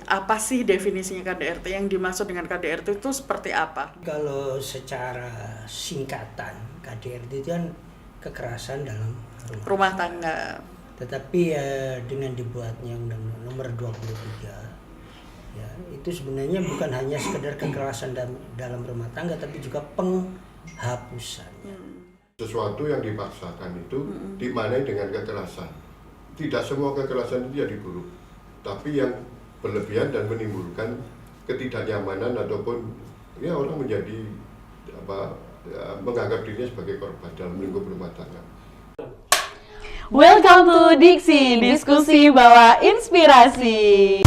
Apa sih definisinya KDRT? Yang dimaksud dengan KDRT itu seperti apa? Kalau secara singkatan, KDRT itu kan kekerasan dalam Rumah tangga. Tetapi dengan dibuatnya Undang-Undang Nomor 23, ya itu sebenarnya bukan hanya sekedar kekerasan dalam rumah tangga, tapi juga penghapusannya. Sesuatu yang dipaksakan itu dimaknai dengan kekerasan. Tidak semua kekerasan itu jadi buruk, tapi yang berlebihan dan menimbulkan ketidaknyamanan ataupun ya orang menjadi menganggap dirinya sebagai korban dalam lingkup rumah tangga. Welcome to Diksi, diskusi bawa inspirasi.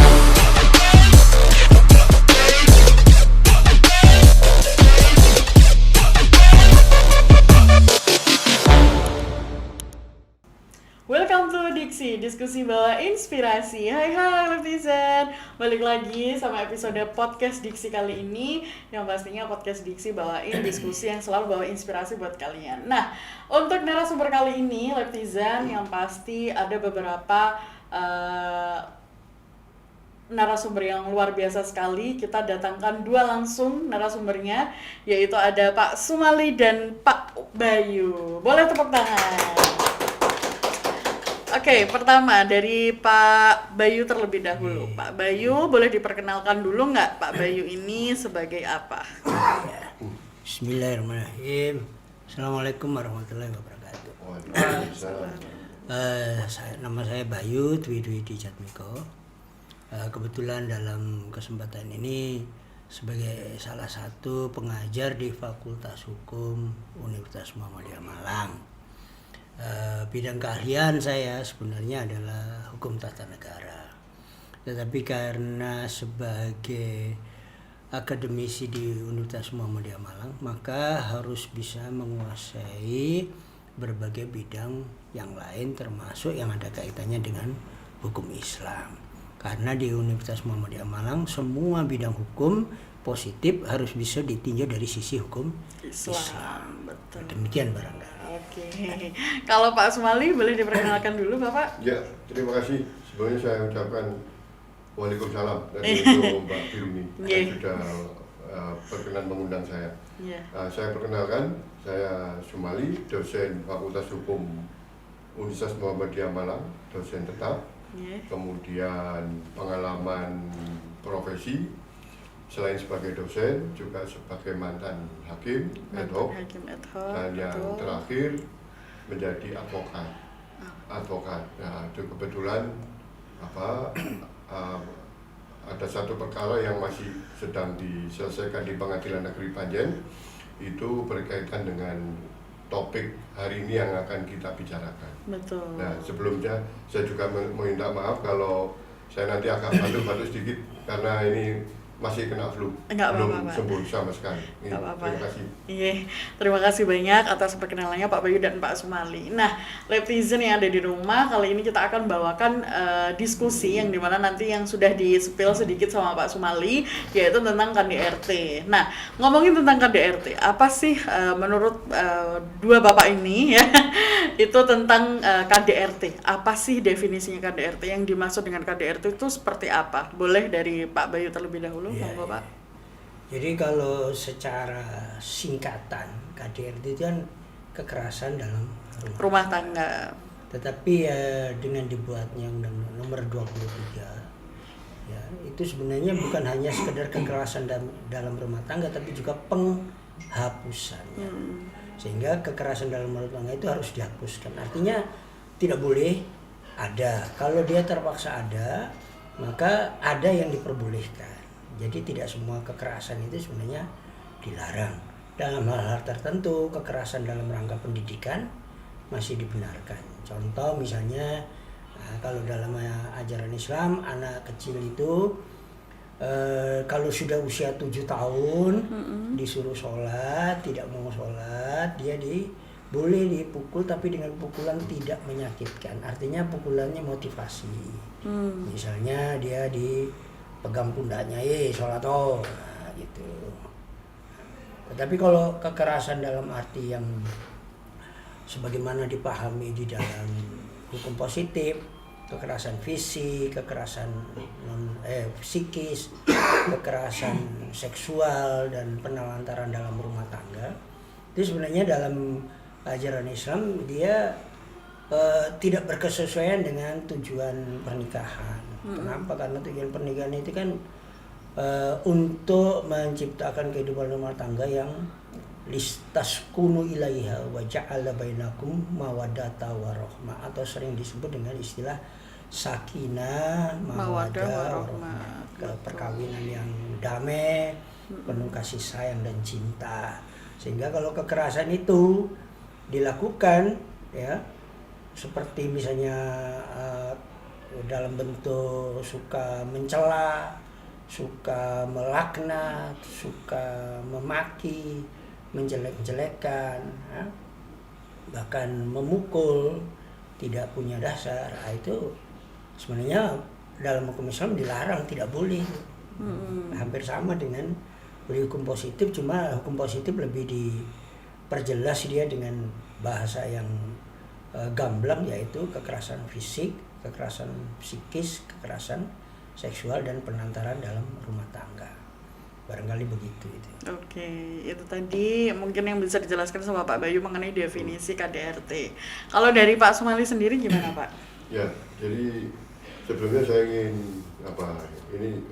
Welcome to Diksi, diskusi bawa inspirasi. Hai netizen, balik lagi sama episode podcast Diksi kali ini, yang pastinya podcast Diksi bawain diskusi yang selalu bawa inspirasi buat kalian. Nah, untuk narasumber kali ini netizen, yang pasti ada beberapa narasumber yang luar biasa sekali. Kita datangkan dua langsung narasumbernya, yaitu ada Pak Sumali dan Pak Bayu. Boleh tepuk tangan. Oke, pertama dari Pak Bayu terlebih dahulu. Pak Bayu, boleh diperkenalkan dulu nggak Pak Bayu ini sebagai apa? Ya. Bismillahirrahmanirrahim. Assalamualaikum warahmatullahi wabarakatuh. Nama saya Bayu Dwi Jatmiko. Kebetulan dalam kesempatan ini sebagai salah satu pengajar di Fakultas Hukum Universitas Muhammadiyah Malang. Bidang keahlian saya sebenarnya adalah hukum tata negara, tetapi karena sebagai akademisi di Universitas Muhammadiyah Malang, maka harus bisa menguasai berbagai bidang yang lain, termasuk yang ada kaitannya dengan hukum Islam. Karena di Universitas Muhammadiyah Malang semua bidang hukum positif harus bisa ditinjau dari sisi hukum Islam. Betul. Demikian barangkali. Oke, kalau Pak Sumali boleh diperkenalkan dulu Bapak? Ya, terima kasih. Sebelumnya saya ucapkan Waalaikumsalam dari untuk Mbak Firmi yang sudah berkenan mengundang saya. Saya perkenalkan, saya Sumali, dosen Fakultas Hukum Universitas Muhammadiyah Malang, dosen tetap. Kemudian pengalaman profesi, selain sebagai dosen juga sebagai mantan hakim ad hoc, dan yang terakhir menjadi advokat. Nah, itu kebetulan ada satu perkara yang masih sedang diselesaikan di Pengadilan Negeri Panjen, itu berkaitan dengan topik hari ini yang akan kita bicarakan. Betul. Nah, sebelumnya saya juga meminta maaf kalau saya nanti agak batuk-batuk sedikit karena ini masih kena flu, belum sembuh sama sekali. Terima kasih. Terima kasih banyak atas perkenalannya Pak Bayu dan Pak Sumali. Nah, netizen yang ada di rumah, kali ini kita akan bawakan diskusi yang dimana nanti yang sudah di-spill sedikit sama Pak Sumali, yaitu tentang KDRT. Nah, ngomongin tentang KDRT, apa sih menurut dua bapak ini ya, itu tentang KDRT. Apa sih definisinya KDRT? Yang dimaksud dengan KDRT itu seperti apa? Boleh dari Pak Bayu terlebih dahulu. Ya. Jadi kalau secara singkatan, KDRT itu kan kekerasan dalam rumah tangga. Tetapi dengan dibuatnya Undang-Undang Nomor 23, ya itu sebenarnya bukan hanya sekedar kekerasan dalam rumah tangga, tapi juga penghapusannya. Sehingga kekerasan dalam rumah tangga itu harus dihapuskan. Artinya tidak boleh ada. Kalau dia terpaksa ada, maka ada yang diperbolehkan. Jadi tidak semua kekerasan itu sebenarnya dilarang. Dalam hal-hal tertentu, kekerasan dalam rangka pendidikan masih dibenarkan. Contoh misalnya, kalau dalam ajaran Islam, anak kecil itu kalau sudah usia 7 tahun disuruh sholat, tidak mau sholat, dia boleh dipukul, tapi dengan pukulan tidak menyakitkan. Artinya pukulannya motivasi. Misalnya dia pegang pundaknya, sholat gitu. Tetapi kalau kekerasan dalam arti yang sebagaimana dipahami di dalam hukum positif, kekerasan fisik, kekerasan psikis, kekerasan seksual dan penelantaran dalam rumah tangga. Itu sebenarnya dalam ajaran Islam dia tidak berkesesuaian dengan tujuan pernikahan. Kenapa? Karena tujuan pernikahan itu kan untuk menciptakan kehidupan rumah tangga yang listaskunu ilaiha wa ja'ala bainakum mawaddata warahmah, atau sering disebut dengan istilah sakinah, mawaddah, warahmah, perkawinan yang damai, penuh kasih sayang dan cinta. Sehingga kalau kekerasan itu dilakukan ya seperti misalnya dalam bentuk suka mencela, suka melaknat, suka memaki, menjelek-jelekan, bahkan memukul, tidak punya dasar, itu sebenarnya dalam hukum Islam dilarang, tidak boleh. Hampir sama dengan hukum positif, cuma hukum positif lebih diperjelas dia dengan bahasa yang gamblang, yaitu kekerasan fisik, kekerasan psikis, kekerasan seksual dan penelantaran dalam rumah tangga. Barangkali begitu itu. Oke, itu tadi mungkin yang bisa dijelaskan sama Pak Bayu mengenai definisi KDRT. Kalau dari Pak Sumali sendiri gimana, Pak? Ya, jadi sebelumnya saya ingin ini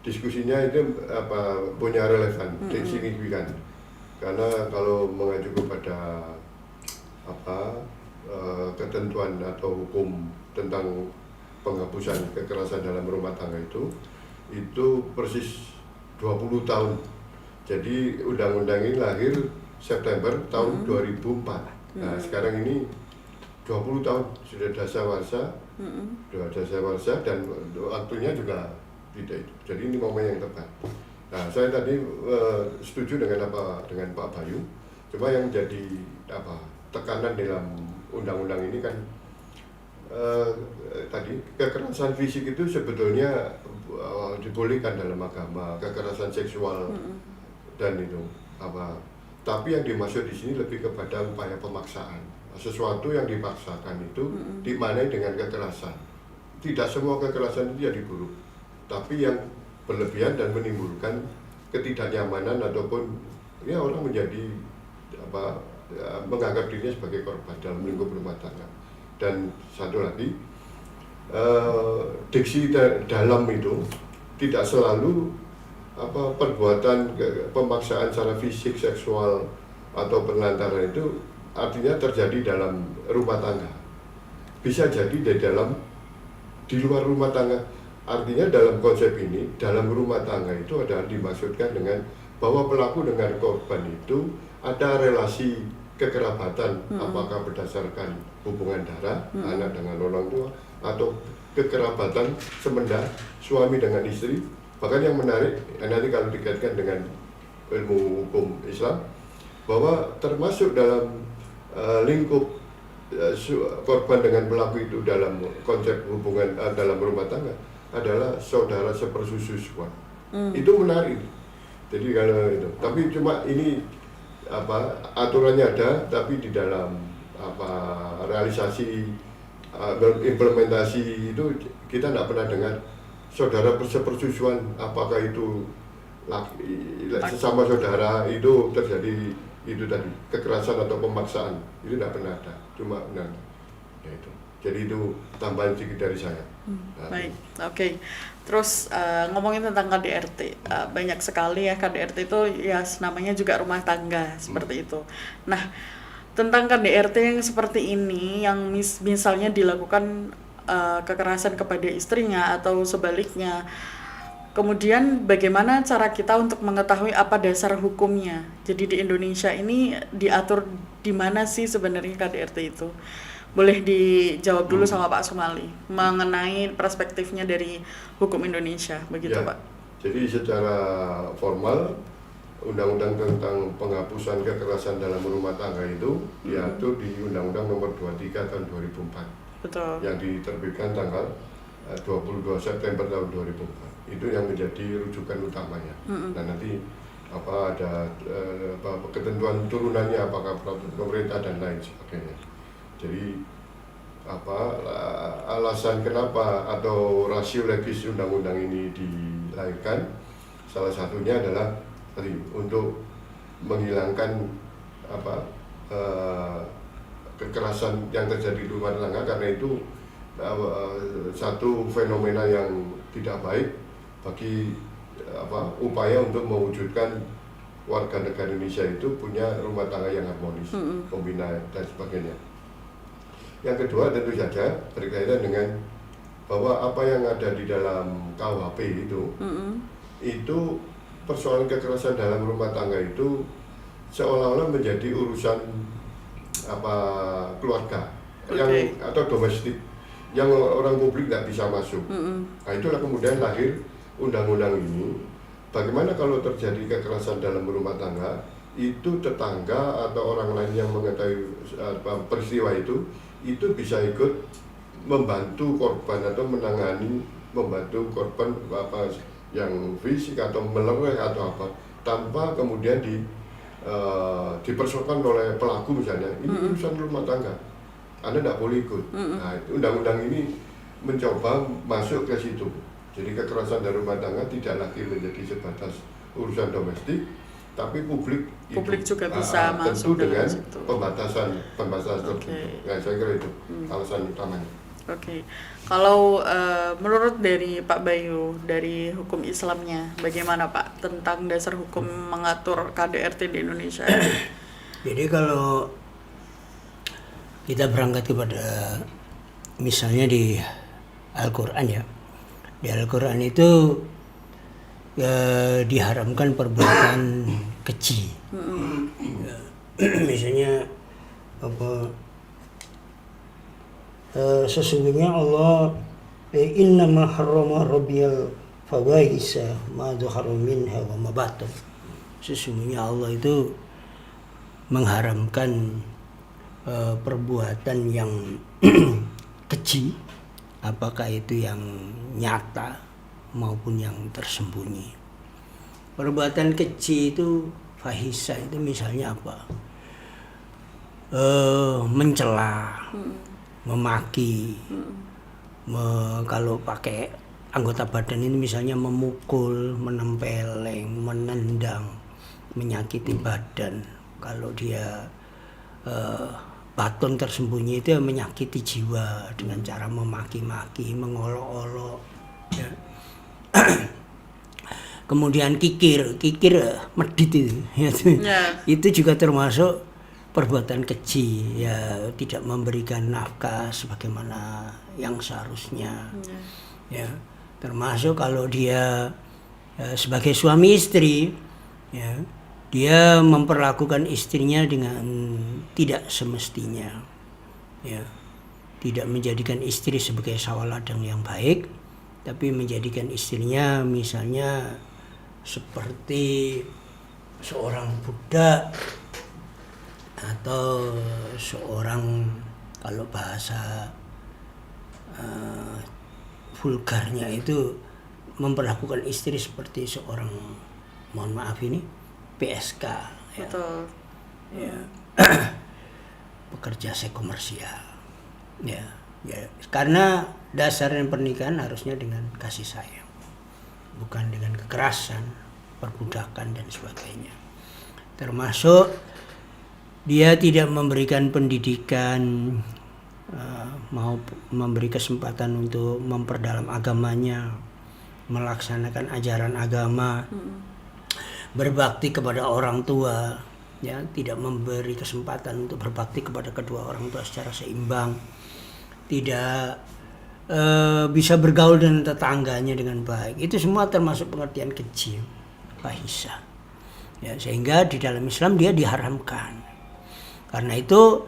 diskusinya itu punya relevan, signifikan. Karena kalau mengacu kepada ketentuan atau hukum tentang penghapusan kekerasan dalam rumah tangga itu persis 20 tahun. Jadi undang-undang ini lahir September tahun 2004. Nah, sekarang ini 20 tahun sudah dasawarsa. Dan waktunya juga tidak itu. Jadi ini momen yang tepat. Nah, saya tadi setuju dengan Pak Bayu. Cuma yang jadi tekanan dalam undang-undang ini kan tadi kekerasan fisik itu sebetulnya dibolehkan dalam agama, kekerasan seksual dan itu tapi yang dimaksud di sini lebih kepada upaya pemaksaan, sesuatu yang dipaksakan itu dimaknai dengan kekerasan. Tidak semua kekerasan itu jadi buruk, tapi yang berlebihan dan menimbulkan ketidaknyamanan ataupun ya orang menjadi menganggap dirinya sebagai korban dalam lingkup rumah tangga. Dan satu lagi, diksi dalam itu tidak selalu perbuatan pemaksaan secara fisik, seksual atau penelantaran itu artinya terjadi dalam rumah tangga. Bisa jadi di luar rumah tangga. Artinya dalam konsep ini, dalam rumah tangga itu adalah dimaksudkan dengan bahwa pelaku dengan korban itu ada relasi kekerabatan, apakah berdasarkan hubungan darah anak dengan orang tua atau kekerabatan semenda suami dengan istri. Bahkan yang menarik nanti kalau dikaitkan dengan ilmu hukum Islam, bahwa termasuk dalam lingkup korban dengan pelaku itu dalam konsep hubungan dalam rumah tangga adalah saudara sepersusuan. Itu menarik. Jadi kalau itu, tapi cuma ini aturannya ada, tapi di dalam realisasi implementasi itu kita tidak pernah dengar saudara sepersusuan, apakah itu sesama saudara itu terjadi itu tadi kekerasan atau pemaksaan, itu tidak pernah ada, cuma ya itu. Jadi itu tambahan sedikit dari saya. Baik, oke. Terus ngomongin tentang KDRT, banyak sekali ya KDRT itu ya namanya juga rumah tangga seperti itu. Nah, tentang KDRT yang seperti ini, yang misalnya dilakukan kekerasan kepada istrinya atau sebaliknya, kemudian bagaimana cara kita untuk mengetahui apa dasar hukumnya? Jadi di Indonesia ini diatur di mana sih sebenarnya KDRT itu? Boleh dijawab dulu sama Pak Sumali mengenai perspektifnya dari hukum Indonesia, begitu ya, Pak? Jadi secara formal Undang-Undang tentang penghapusan kekerasan dalam rumah tangga itu diatur di Undang-Undang Nomor 23 tahun 2004. Betul. Yang diterbitkan tanggal 22 September tahun 2004. Itu yang menjadi rujukan utamanya. Nah nanti ada ketentuan turunannya, apakah peraturan pemerintah dan lain sebagainya. Jadi alasan kenapa atau rasio legis undang-undang ini dilahirkan, salah satunya adalah tadi untuk menghilangkan kekerasan yang terjadi di rumah tangga, karena itu satu fenomena yang tidak baik bagi upaya untuk mewujudkan warga negara Indonesia itu punya rumah tangga yang harmonis, pembina dan sebagainya. Yang kedua tentu saja berkaitan dengan bahwa apa yang ada di dalam KUHP itu persoalan kekerasan dalam rumah tangga itu seolah-olah menjadi urusan keluarga yang atau domestik yang orang publik tidak bisa masuk. Nah, itulah kemudian lahir undang-undang ini. Bagaimana kalau terjadi kekerasan dalam rumah tangga, itu tetangga atau orang lain yang mengetahui peristiwa itu bisa ikut membantu korban atau membantu korban yang fisik atau melereh atau apa, tanpa kemudian dipersoalkan oleh pelaku misalnya. Ini urusan rumah tangga, Anda tidak boleh ikut. Nah, undang-undang ini mencoba masuk ke situ. Jadi kekerasan dalam rumah tangga tidak lagi menjadi sebatas urusan domestik, tapi publik juga bisa masuk tentu dengan situ. pembatasan tertentu. Nah, saya kira itu alasan utamanya. Oke. Kalau menurut dari Pak Bayu, dari hukum Islamnya, bagaimana Pak tentang dasar hukum mengatur KDRT di Indonesia? Jadi kalau kita berangkat kepada misalnya di Al-Quran ya, di Al-Quran itu diharamkan perbuatan keji. Misalnya sesungguhnya Allah innama harrama rabbiyal fawahisha ma dzahara minha wa ma batan. Sesungguhnya Allah itu mengharamkan perbuatan yang keji, apakah itu yang nyata maupun yang tersembunyi. Perbuatan keji itu fahisha itu misalnya apa? Mencela, memaki, kalau pakai anggota badan ini misalnya memukul, menempeleng, menendang, menyakiti badan. Kalau dia baton tersembunyi itu menyakiti jiwa dengan cara memaki-maki, mengolok-olok. Ya. Kemudian kikir medit itu, itu juga termasuk perbuatan keji, ya, tidak memberikan nafkah sebagaimana yang seharusnya. Ya, termasuk kalau dia sebagai suami istri, ya, dia memperlakukan istrinya dengan tidak semestinya, ya, tidak menjadikan istri sebagai sawaladang yang baik, tapi menjadikan istrinya misalnya seperti seorang budak atau seorang, kalau bahasa vulgarnya itu memperlakukan istri seperti seorang, mohon maaf ini, PSK, ya. Betul. Ya. Pekerja seks komersial, ya. Karena dasarnya pernikahan harusnya dengan kasih sayang, bukan dengan kekerasan, perbudakan dan sebagainya. Termasuk dia tidak memberikan pendidikan, mau memberi kesempatan untuk memperdalam agamanya, melaksanakan ajaran agama, berbakti kepada orang tua, ya, tidak memberi kesempatan untuk berbakti kepada kedua orang tua secara seimbang, tidak bisa bergaul dengan tetangganya dengan baik. Itu semua termasuk pengertian keji, fahisha. Ya, sehingga di dalam Islam dia diharamkan. Karena itu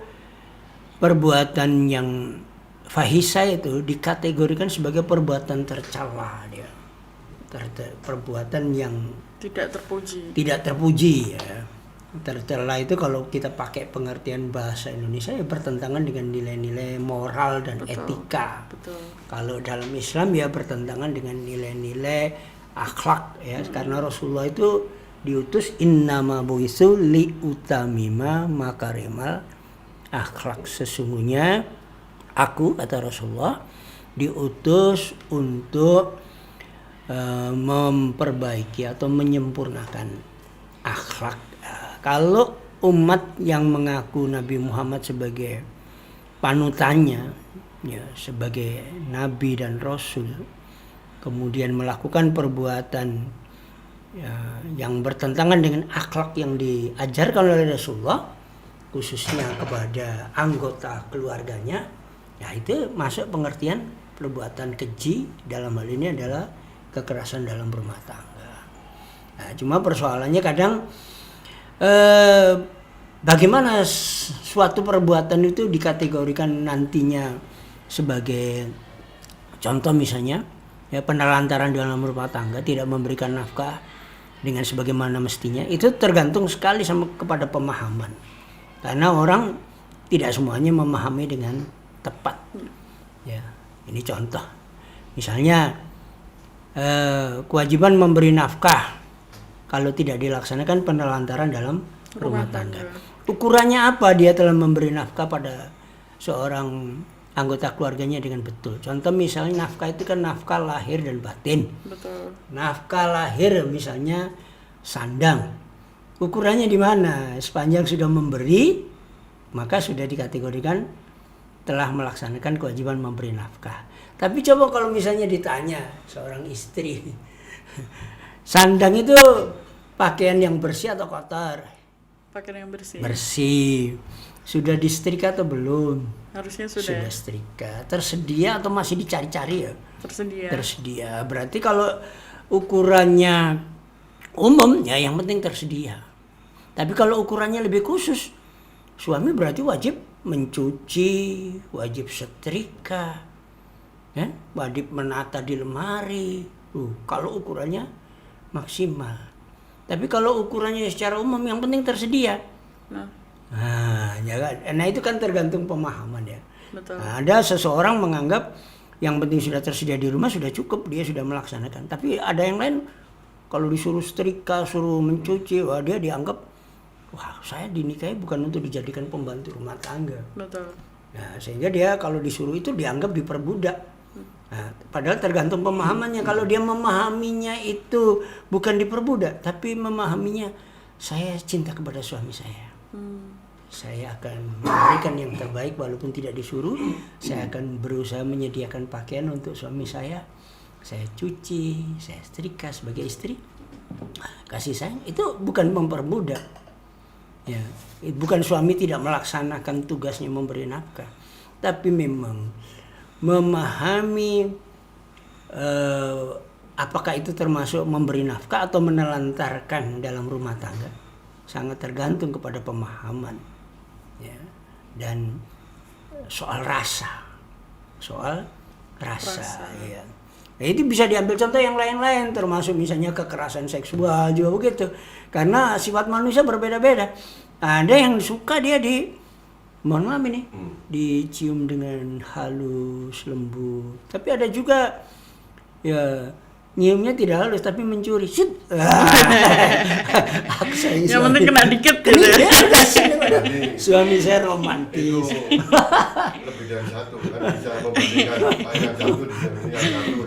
perbuatan yang fahisha itu dikategorikan sebagai perbuatan tercela, dia. Perbuatan yang Tidak terpuji, ya. Tercela itu kalau kita pakai pengertian bahasa Indonesia ya bertentangan dengan nilai-nilai moral dan etika. Betul. Kalau dalam Islam ya bertentangan dengan nilai-nilai akhlak, ya. Karena Rasulullah itu diutus innama buisu li utamima makarimal akhlak. Sesungguhnya Aku, kata Rasulullah, diutus untuk memperbaiki atau menyempurnakan akhlak. Kalau umat yang mengaku Nabi Muhammad sebagai panutannya, ya, sebagai Nabi dan Rasul, kemudian melakukan perbuatan ya, yang bertentangan dengan akhlak yang diajarkan oleh Rasulullah, khususnya kepada anggota keluarganya, ya itu masuk pengertian perbuatan keji. Dalam hal ini adalah kekerasan dalam rumah tangga. Nah, cuma persoalannya kadang bagaimana suatu perbuatan itu dikategorikan nantinya sebagai contoh, misalnya ya, penelantaran dalam rumah tangga, tidak memberikan nafkah dengan sebagaimana mestinya, itu tergantung sekali kepada pemahaman. Karena orang tidak semuanya memahami dengan tepat. Ya, ini contoh. Misalnya kewajiban memberi nafkah kalau tidak dilaksanakan penelantaran dalam rumah tangga. Ukurannya apa dia telah memberi nafkah pada seorang anggota keluarganya dengan betul? Contoh misalnya nafkah itu kan nafkah lahir dan batin. Betul. Nafkah lahir misalnya sandang. Ukurannya di mana? Sepanjang sudah memberi, maka sudah dikategorikan telah melaksanakan kewajiban memberi nafkah. Tapi coba kalau misalnya ditanya seorang istri, sandang itu pakaian yang bersih atau kotor? Pakaian yang bersih. Bersih. Sudah disetrika atau belum? Harusnya sudah. Sudah setrika. Tersedia atau masih dicari-cari ya? Tersedia. Tersedia. Berarti kalau ukurannya umum, ya yang penting tersedia. Tapi kalau ukurannya lebih khusus, suami berarti wajib mencuci, wajib setrika, ya, wajib menata di lemari. Kalau ukurannya maksimal. Tapi kalau ukurannya secara umum, yang penting tersedia. Nah, itu kan tergantung pemahaman ya. Betul. Nah, ada seseorang menganggap yang penting sudah tersedia di rumah sudah cukup, dia sudah melaksanakan. Tapi ada yang lain, kalau disuruh setrika, suruh mencuci, wah dia dianggap, wah saya dinikahi bukan untuk dijadikan pembantu rumah tangga. Betul. Nah, sehingga dia kalau disuruh itu dianggap diperbudak. Nah, padahal tergantung pemahamannya. Kalau dia memahaminya itu bukan diperbudak, tapi memahaminya saya cinta kepada suami saya. Saya akan memberikan yang terbaik walaupun tidak disuruh. Saya akan berusaha menyediakan pakaian untuk suami saya. Saya cuci, saya setrika sebagai istri. Kasih sayang itu bukan memperbudak. Ya, bukan suami tidak melaksanakan tugasnya memberi nafkah, tapi memang memahami apakah itu termasuk memberi nafkah atau menelantarkan dalam rumah tangga sangat tergantung kepada pemahaman, ya. Dan soal rasa. Ya. Nah, itu bisa diambil contoh yang lain-lain, termasuk misalnya kekerasan seksual juga begitu. Karena sifat manusia berbeda-beda. Ada yang suka dia mohon maaf ini, dicium dengan halus, lembut. Tapi ada juga ya nyiumnya tidak halus tapi mencuri. Yang penting kena dikit gitu ya. Suami saya romantis. Lebih dari satu kan, bisa membandingkan yang satu dengan yang satu, lebih dari satu.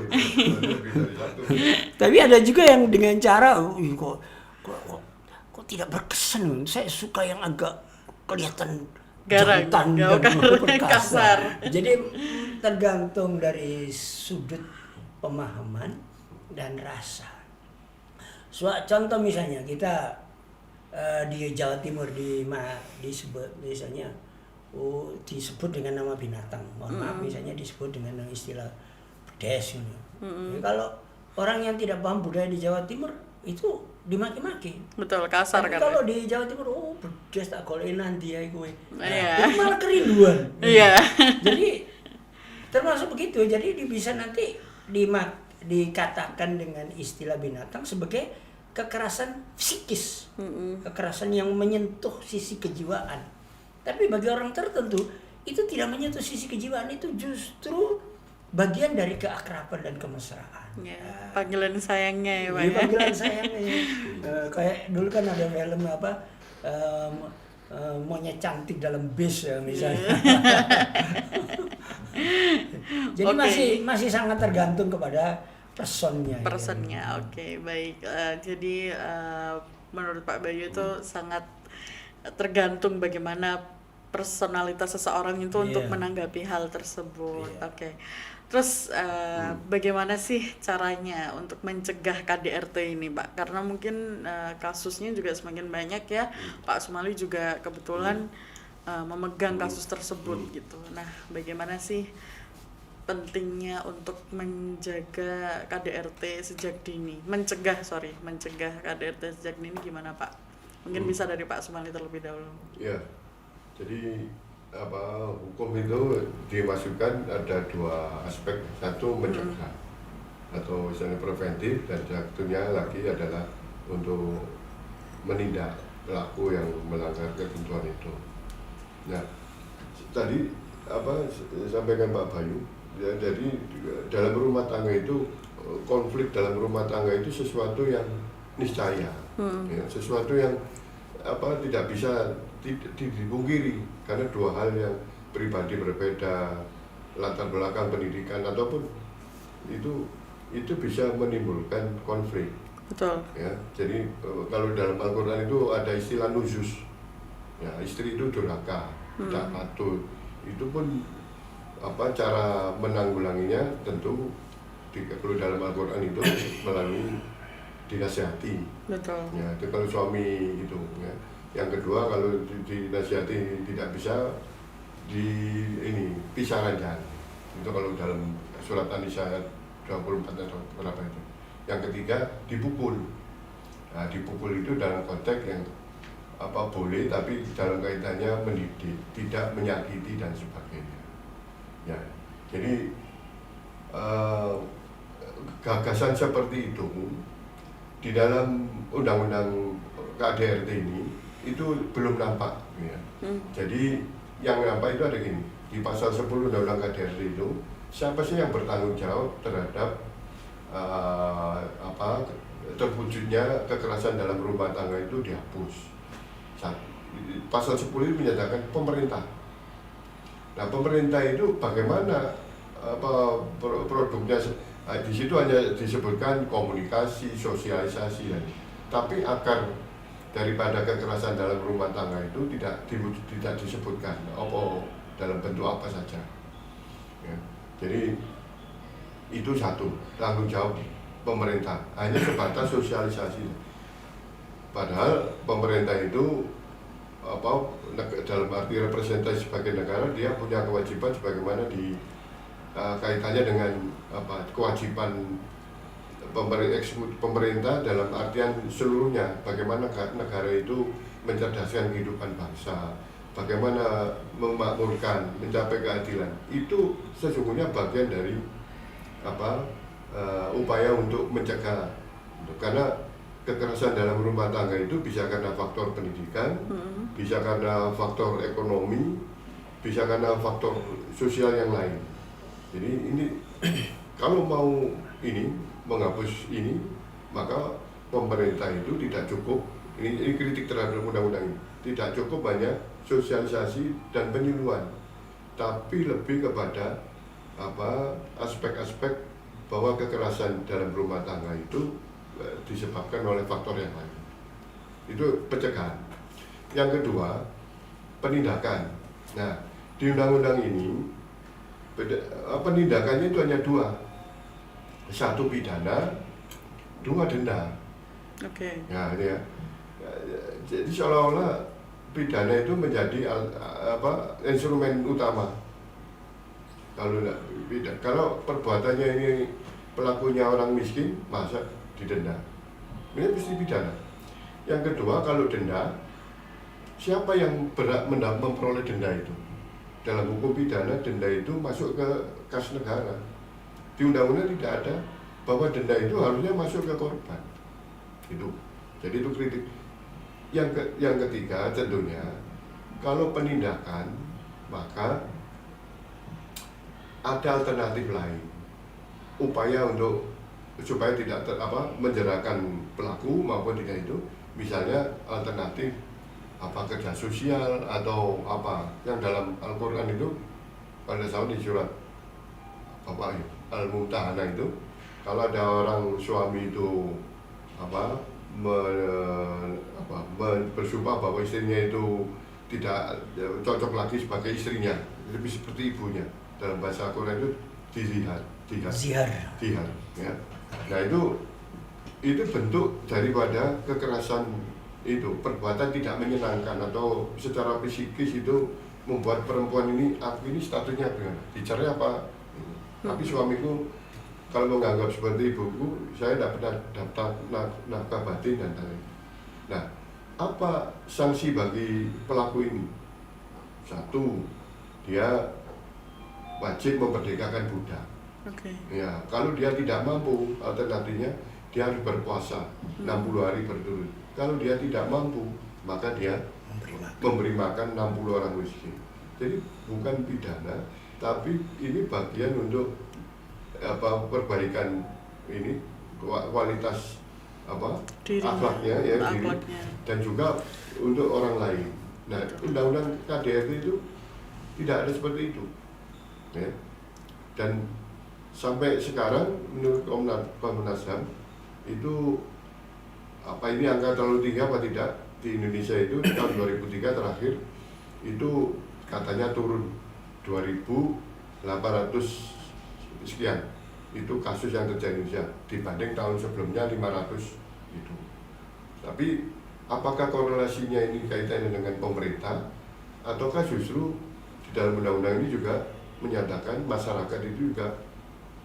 Tapi ada juga yang dengan cara kok tidak berkesan. Saya suka yang agak kelihatan jantan dan kasar. Jadi tergantung dari sudut pemahaman dan rasa. Contoh misalnya kita di Jawa Timur disebut misalnya disebut dengan nama binatang. Mohon maaf, misalnya disebut dengan istilah pedes. Jadi kalau orang yang tidak paham budaya di Jawa Timur itu dimaki-maki. Betul, kasar kan. Kalau di Jawa Timur, pedes tak golek nanti ya kowe. Itu malah kerinduan. Iya. Jadi termasuk begitu. Jadi bisa nanti dikatakan dengan istilah binatang sebagai kekerasan psikis, kekerasan yang menyentuh sisi kejiwaan. Tapi bagi orang tertentu itu tidak menyentuh sisi kejiwaan, itu justru bagian dari keakraban dan kemesraan. Ya, panggilan sayangnya ya Pak. Panggilan sayangnya. Kayak dulu kan ada film apa, monyet cantik dalam bis ya misalnya. Jadi Oke. masih sangat tergantung kepada personnya. Personnya, oke, baik. Jadi menurut Pak Bayu itu sangat tergantung bagaimana personalitas seseorang itu untuk Iya. menanggapi hal tersebut. Iya. Oke. Terus bagaimana sih caranya untuk mencegah KDRT ini, Pak? Karena mungkin kasusnya juga semakin banyak ya. Pak Sumali juga kebetulan memegang kasus tersebut gitu. Nah, bagaimana sih pentingnya untuk menjaga KDRT sejak dini, mencegah KDRT sejak dini gimana Pak? Mungkin bisa dari Pak Sumali terlebih dahulu. Ya, jadi hukum itu dimasukkan ada dua aspek, satu mencegah atau misalnya preventif, dan satunya lagi adalah untuk menindak pelaku yang melanggar ketentuan itu. Nah, tadi sampaikan Pak Bayu, ya, jadi dalam rumah tangga itu, konflik dalam rumah tangga itu sesuatu yang niscaya, ya, sesuatu yang tidak bisa dipungkiri, karena dua hal yang pribadi berbeda, latar belakang pendidikan ataupun itu bisa menimbulkan konflik. Betul. Ya, jadi kalau dalam Al-Quran itu ada istilah nuzus, ya, istri itu durhaka, tidak patuh. Itu pun cara menanggulanginya tentu kalau dalam Al-Quran itu melalui dinasihati. Betul. Ya, itu kalau suami gitu, ya. Yang kedua, kalau dinasihati tidak bisa, pisah ranjang. Itu kalau dalam surat An-Nisa 24 atau berapa itu. Yang ketiga, dipukul. Nah, dipukul itu dalam konteks yang boleh, tapi dalam kaitannya mendidik, tidak menyakiti dan sebagainya. Ya, jadi gagasan seperti itu di dalam undang-undang KDRT ini itu belum nampak, ya. Jadi yang nampak itu ada gini, di pasal 10 undang-undang KDRT itu, siapa sih yang bertanggung jawab terhadap terwujudnya kekerasan dalam rumah tangga itu dihapus. Pasal 10 ini menyatakan pemerintah. Nah, pemerintah itu bagaimana produknya? Di situ hanya disebutkan komunikasi, sosialisasi, tapi akar daripada kekerasan dalam rumah tangga itu tidak disebutkan dalam bentuk apa saja. Ya. Jadi itu satu tanggung jawab pemerintah, hanya sebatas sosialisasi. Padahal pemerintah itu dalam arti representasi sebagai negara, dia punya kewajiban sebagaimana kaitannya dengan kewajiban pemerintah dalam artian seluruhnya, bagaimana negara itu mencerdaskan kehidupan bangsa, bagaimana memakmurkan, mencapai keadilan. Itu sesungguhnya bagian dari upaya untuk mencegah, karena kekerasan dalam rumah tangga itu bisa karena faktor pendidikan, bisa karena faktor ekonomi, bisa karena faktor sosial yang lain. Jadi ini kalau mau menghapus ini, maka pemerintah itu tidak cukup, ini kritik terhadap undang-undang ini, tidak cukup banyak sosialisasi dan penyuluhan, tapi lebih kepada aspek-aspek bahwa kekerasan dalam rumah tangga itu disebabkan oleh faktor yang lain. Itu pencegahan. Yang kedua, penindakan. Nah, di undang-undang ini penindakannya itu hanya dua, satu pidana, dua denda. Oke. Nah, ini ya. Jadi seolah-olah pidana itu menjadi instrumen utama. Kalau perbuatannya ini pelakunya orang miskin, masa didenda? Ini mesti pidana. Yang kedua, kalau denda, siapa yang berhak memperoleh denda itu? Dalam hukum pidana, denda itu masuk ke kas negara. Di undang-undang tidak ada bahwa denda itu harusnya masuk ke korban. Itu. Jadi itu kritik. Yang ketiga tentunya, kalau penindakan, maka ada alternatif lain. Upaya supaya tidak menjerahkan pelaku maupun tidak itu, misalnya alternatif kerja sosial atau yang dalam Al-Quran itu pada saat di surat Bapak Al-Mumtahanah itu, kalau ada orang suami itu bersumpah bahwa istrinya itu tidak cocok lagi sebagai istrinya, lebih seperti ibunya, dalam bahasa Quran itu zihar ya. Nah itu bentuk daripada kekerasan itu, perbuatan tidak menyenangkan atau secara psikis itu membuat perempuan ini, aku ini statusnya bagaimana, dicerai apa? Tapi suamiku kalau menganggap seperti ibuku, saya tidak pernah dapat nafkah batin dan lain-lain. Nah, apa sanksi bagi pelaku ini? Satu, dia wajib memerdekakan budak. Ya, kalau dia tidak mampu, alternatifnya dia harus berpuasa 60 hari berturut. Kalau dia tidak mampu, maka dia memberi makan 60 orang miskin. Jadi bukan pidana, tapi ini bagian untuk perbaikan ini kualitas akhlaknya ya diri, dan juga untuk orang lain. Nah, undang-undang KDRT itu tidak ada seperti itu ya. Dan sampai sekarang menurut Komnas HAM itu ini angka terlalu tinggi apa tidak di Indonesia itu tahun 2003 terakhir itu katanya turun 2.800 sekian itu kasus yang terjadi di Indonesia dibanding tahun sebelumnya 500 itu. Tapi apakah korelasinya ini kaitannya dengan pemerintah ataukah justru di dalam undang-undang ini juga menyatakan masyarakat itu juga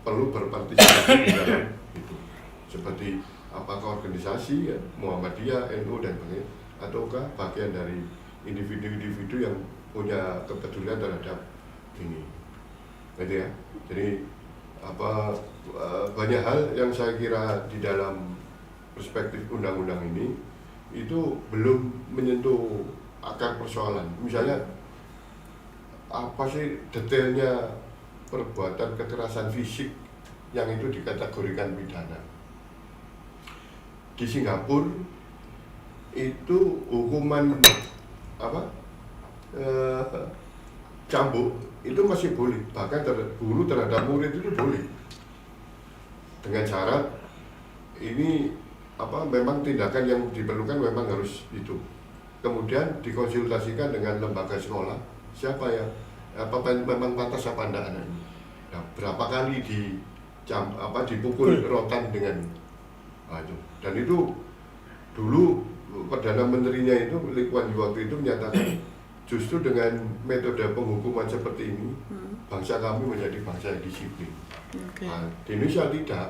perlu berpartisipasi di dalam itu, seperti apakah organisasi ya, Muhammadiyah, NU dan sebagainya, ataukah bagian dari individu-individu yang punya kepedulian terhadap ini, gitu ya. Jadi banyak hal yang saya kira di dalam perspektif undang-undang ini itu belum menyentuh akar persoalan. Misalnya apa sih detailnya perbuatan kekerasan fisik yang itu dikategorikan pidana. Di Singapura itu hukuman cambuk itu masih boleh, bahkan guru terhadap murid itu boleh dengan syarat ini memang tindakan yang diperlukan memang harus itu. Kemudian dikonsultasikan dengan lembaga sekolah siapa yang memang pantas apa enggak anak ini. Nah, berapa kali dipukul rotan dengan itu. Dan itu dulu Perdana Menterinya itu Lee Kuan Yew waktu itu menyatakan justru dengan metode penghukuman seperti ini bangsa kami menjadi bangsa yang disiplin. Nah, di Indonesia tidak.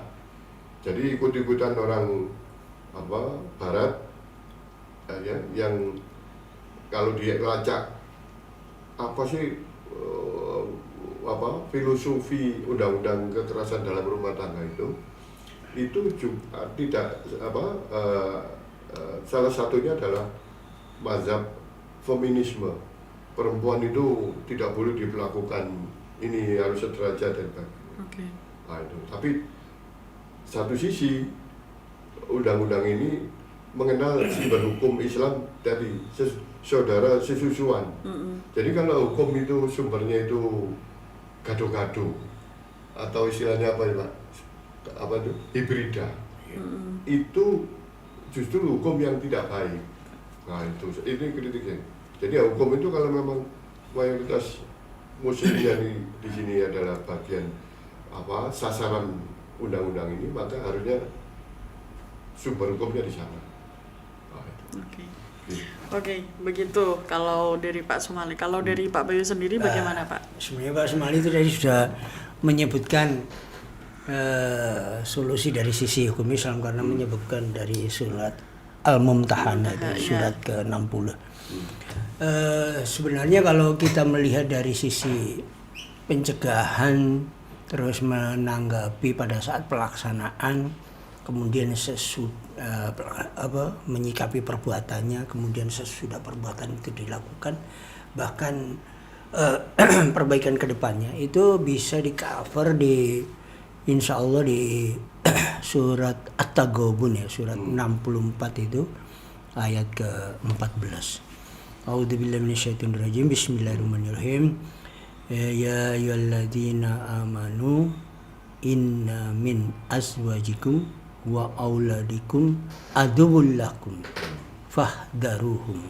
Jadi ikut-ikutan orang Barat yang kalau dia lacak filosofi undang-undang kekerasan dalam rumah tangga itu juga tidak salah satunya adalah mazhab feminisme. Perempuan itu tidak boleh diperlakukan ini, harus sederajat dan sebagainya. Nah, itu. Tapi satu sisi undang-undang ini mengenal sumber hukum Islam dari saudara sesusuan. Jadi kalau hukum itu sumbernya itu gado-gado atau istilahnya hibrida, itu justru hukum yang tidak baik. Nah ini kritiknya. Jadi hukum itu kalau memang mayoritas muslim di sini adalah bagian sasaran undang-undang ini, maka harusnya sumber hukumnya di sana. Oke, begitu kalau dari Pak Sumali. Kalau dari Pak Bayu sendiri bagaimana Pak? Sebenarnya Pak Sumali itu tadi sudah menyebutkan solusi dari sisi hukum Islam karena menyebutkan dari surat Al-Mumtahanah itu surat ke-60. Sebenarnya kalau kita melihat dari sisi pencegahan terus menanggapi pada saat pelaksanaan, kemudian menyikapi perbuatannya, kemudian sesudah perbuatan itu dilakukan, bahkan perbaikan kedepannya itu bisa di-cover di insya Allah di surat At-Taghabun ya, surat 64 itu ayat ke-14. A'udzubillahi minasyaitonirrajim. Bismillahirrahmanirrahim. ya ayyuhalladzina amanu inna min azwajikum wa auladikum aduwwul lakum fahdaruhum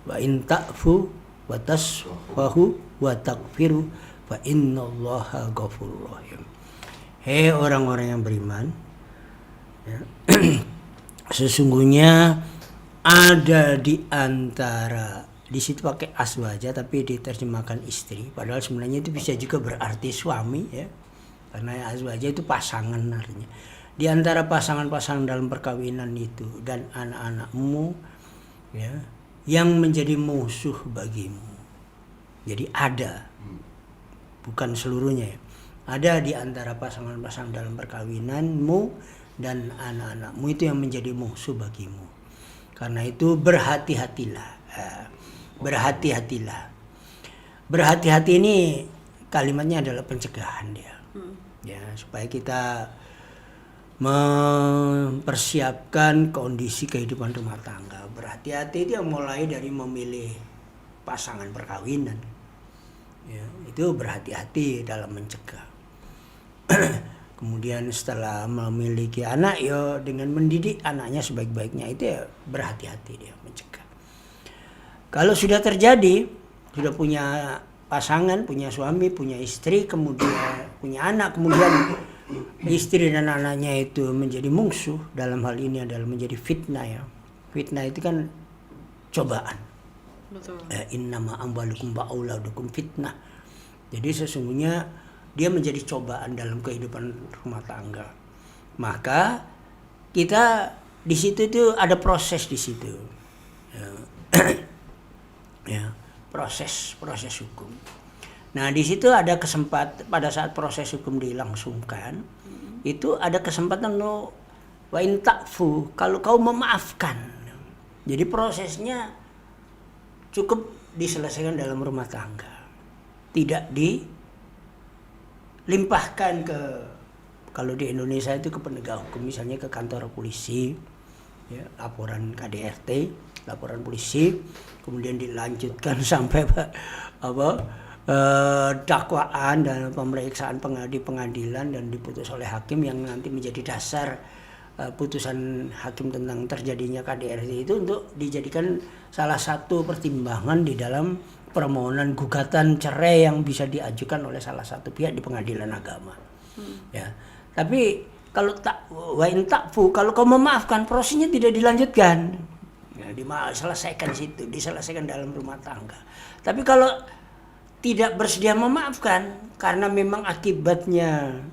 wa in ta'fu wa tasfahu wa taghfiru fa innallaha ghafurur rahim. Hei orang-orang yang beriman, ya. Sesungguhnya ada di antara, di situ pakai azwaja tapi diterjemahkan istri, padahal sebenarnya itu bisa juga berarti suami, ya, karena azwaja itu pasangan artinya. Di antara pasangan-pasangan dalam perkawinan itu dan anak-anakmu, ya, yang menjadi musuh bagimu. Jadi ada, bukan seluruhnya, ya. Ada di antara pasangan-pasangan dalam perkawinanmu dan anak-anakmu itu yang menjadi musuh bagimu. Karena itu berhati-hatilah. Berhati-hatilah. Berhati-hati ini kalimatnya adalah pencegahan dia. Ya, supaya kita mempersiapkan kondisi kehidupan rumah tangga. Berhati-hati itu yang mulai dari memilih pasangan perkawinan. Ya, itu berhati-hati dalam mencegah. Kemudian setelah memiliki anak, ya dengan mendidik anaknya sebaik-baiknya, itu ya berhati-hati dia mencegah. Kalau sudah terjadi, sudah punya pasangan, punya suami, punya istri, kemudian punya anak, kemudian istri dan anaknya itu menjadi musuh, dalam hal ini adalah menjadi fitnah, ya. Fitnah itu kan cobaan. Betul. Innama amwalukum wa auladukum fitnah. Jadi sesungguhnya dia menjadi cobaan dalam kehidupan rumah tangga. Maka kita di situ tuh ada proses di situ, ya, ya, proses hukum. Nah di situ ada kesempatan pada saat proses hukum dilangsungkan, itu ada kesempatan lo wa in ta'fu, kalau kau memaafkan. Jadi prosesnya cukup diselesaikan dalam rumah tangga, tidak dilimpahkan ke, kalau di Indonesia itu ke penegak hukum, misalnya ke kantor polisi, ya, laporan KDRT, laporan polisi, kemudian dilanjutkan sampai dakwaan dan pemeriksaan di pengadilan dan diputus oleh hakim yang nanti menjadi dasar putusan hakim tentang terjadinya KDRT itu untuk dijadikan salah satu pertimbangan di dalam permohonan gugatan cerai yang bisa diajukan oleh salah satu pihak di pengadilan agama. Ya. Tapi kalau wa in ta'fu, kalau kau memaafkan, prosesnya tidak dilanjutkan. Ya, diselesaikan situ, diselesaikan dalam rumah tangga. Tapi kalau tidak bersedia memaafkan karena memang akibatnya,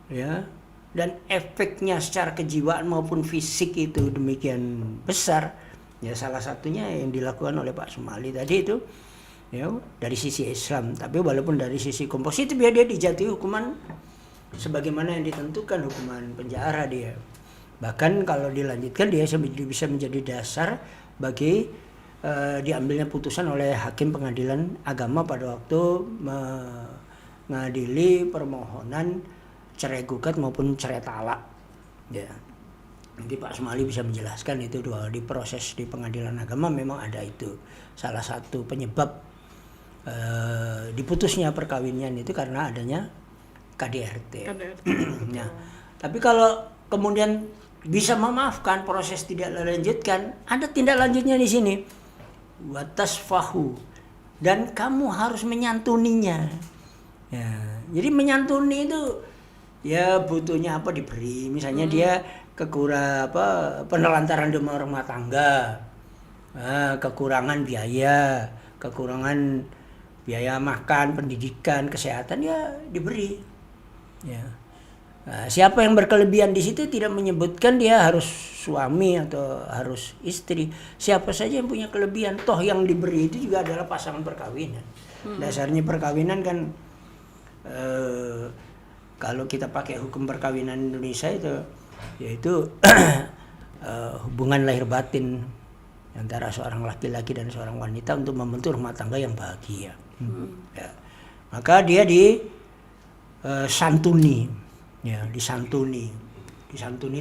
ya, dan efeknya secara kejiwaan maupun fisik itu demikian besar, ya salah satunya yang dilakukan oleh Pak Sumali tadi itu, ya, dari sisi Islam. Tapi walaupun dari sisi kompositif ya dia dijatuhi hukuman sebagaimana yang ditentukan, hukuman penjara dia. Bahkan kalau dilanjutkan dia bisa menjadi dasar bagi diambilnya putusan oleh hakim pengadilan agama pada waktu mengadili permohonan cerai gugat maupun cerai talak. Ya. Nanti Pak Sumali bisa menjelaskan itu di proses di pengadilan agama memang ada itu. Salah satu penyebab diputusnya perkawinan itu karena adanya KDRT. Nah, tapi kalau kemudian bisa memaafkan, proses tidak dilanjutkan, ada tindak lanjutnya di sini. Watasfahu, dan kamu harus menyantuninya. Ya, jadi menyantuni itu ya butuhnya apa diberi, misalnya dia penelantaran rumah tangga, kekurangan biaya makan, pendidikan, kesehatan, ya diberi. Ya. Nah, siapa yang berkelebihan di situ tidak menyebutkan dia harus suami atau harus istri. Siapa saja yang punya kelebihan, toh yang diberi itu juga adalah pasangan perkawinan. Dasarnya perkawinan kan kalau kita pakai hukum perkawinan Indonesia itu yaitu hubungan lahir batin antara seorang laki-laki dan seorang wanita untuk membentuk rumah tangga yang bahagia. Ya. Maka dia disantuni. Ya, disantuni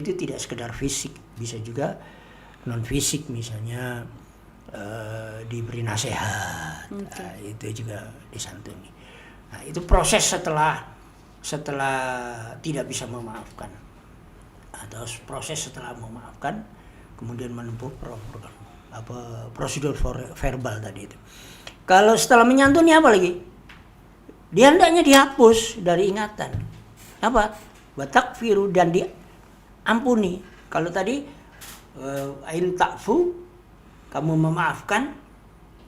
itu tidak sekedar fisik, bisa juga non fisik, misalnya diberi nasihat, itu juga disantuni. Nah, itu proses setelah tidak bisa memaafkan, atau proses setelah memaafkan kemudian menempuh prosedur verbal tadi itu. Kalau setelah menyantuni apa lagi? Dia hendaknya dihapus dari ingatan. Apa? Watakfiru, dan diampuni. Kalau tadi ain takfu, kamu memaafkan,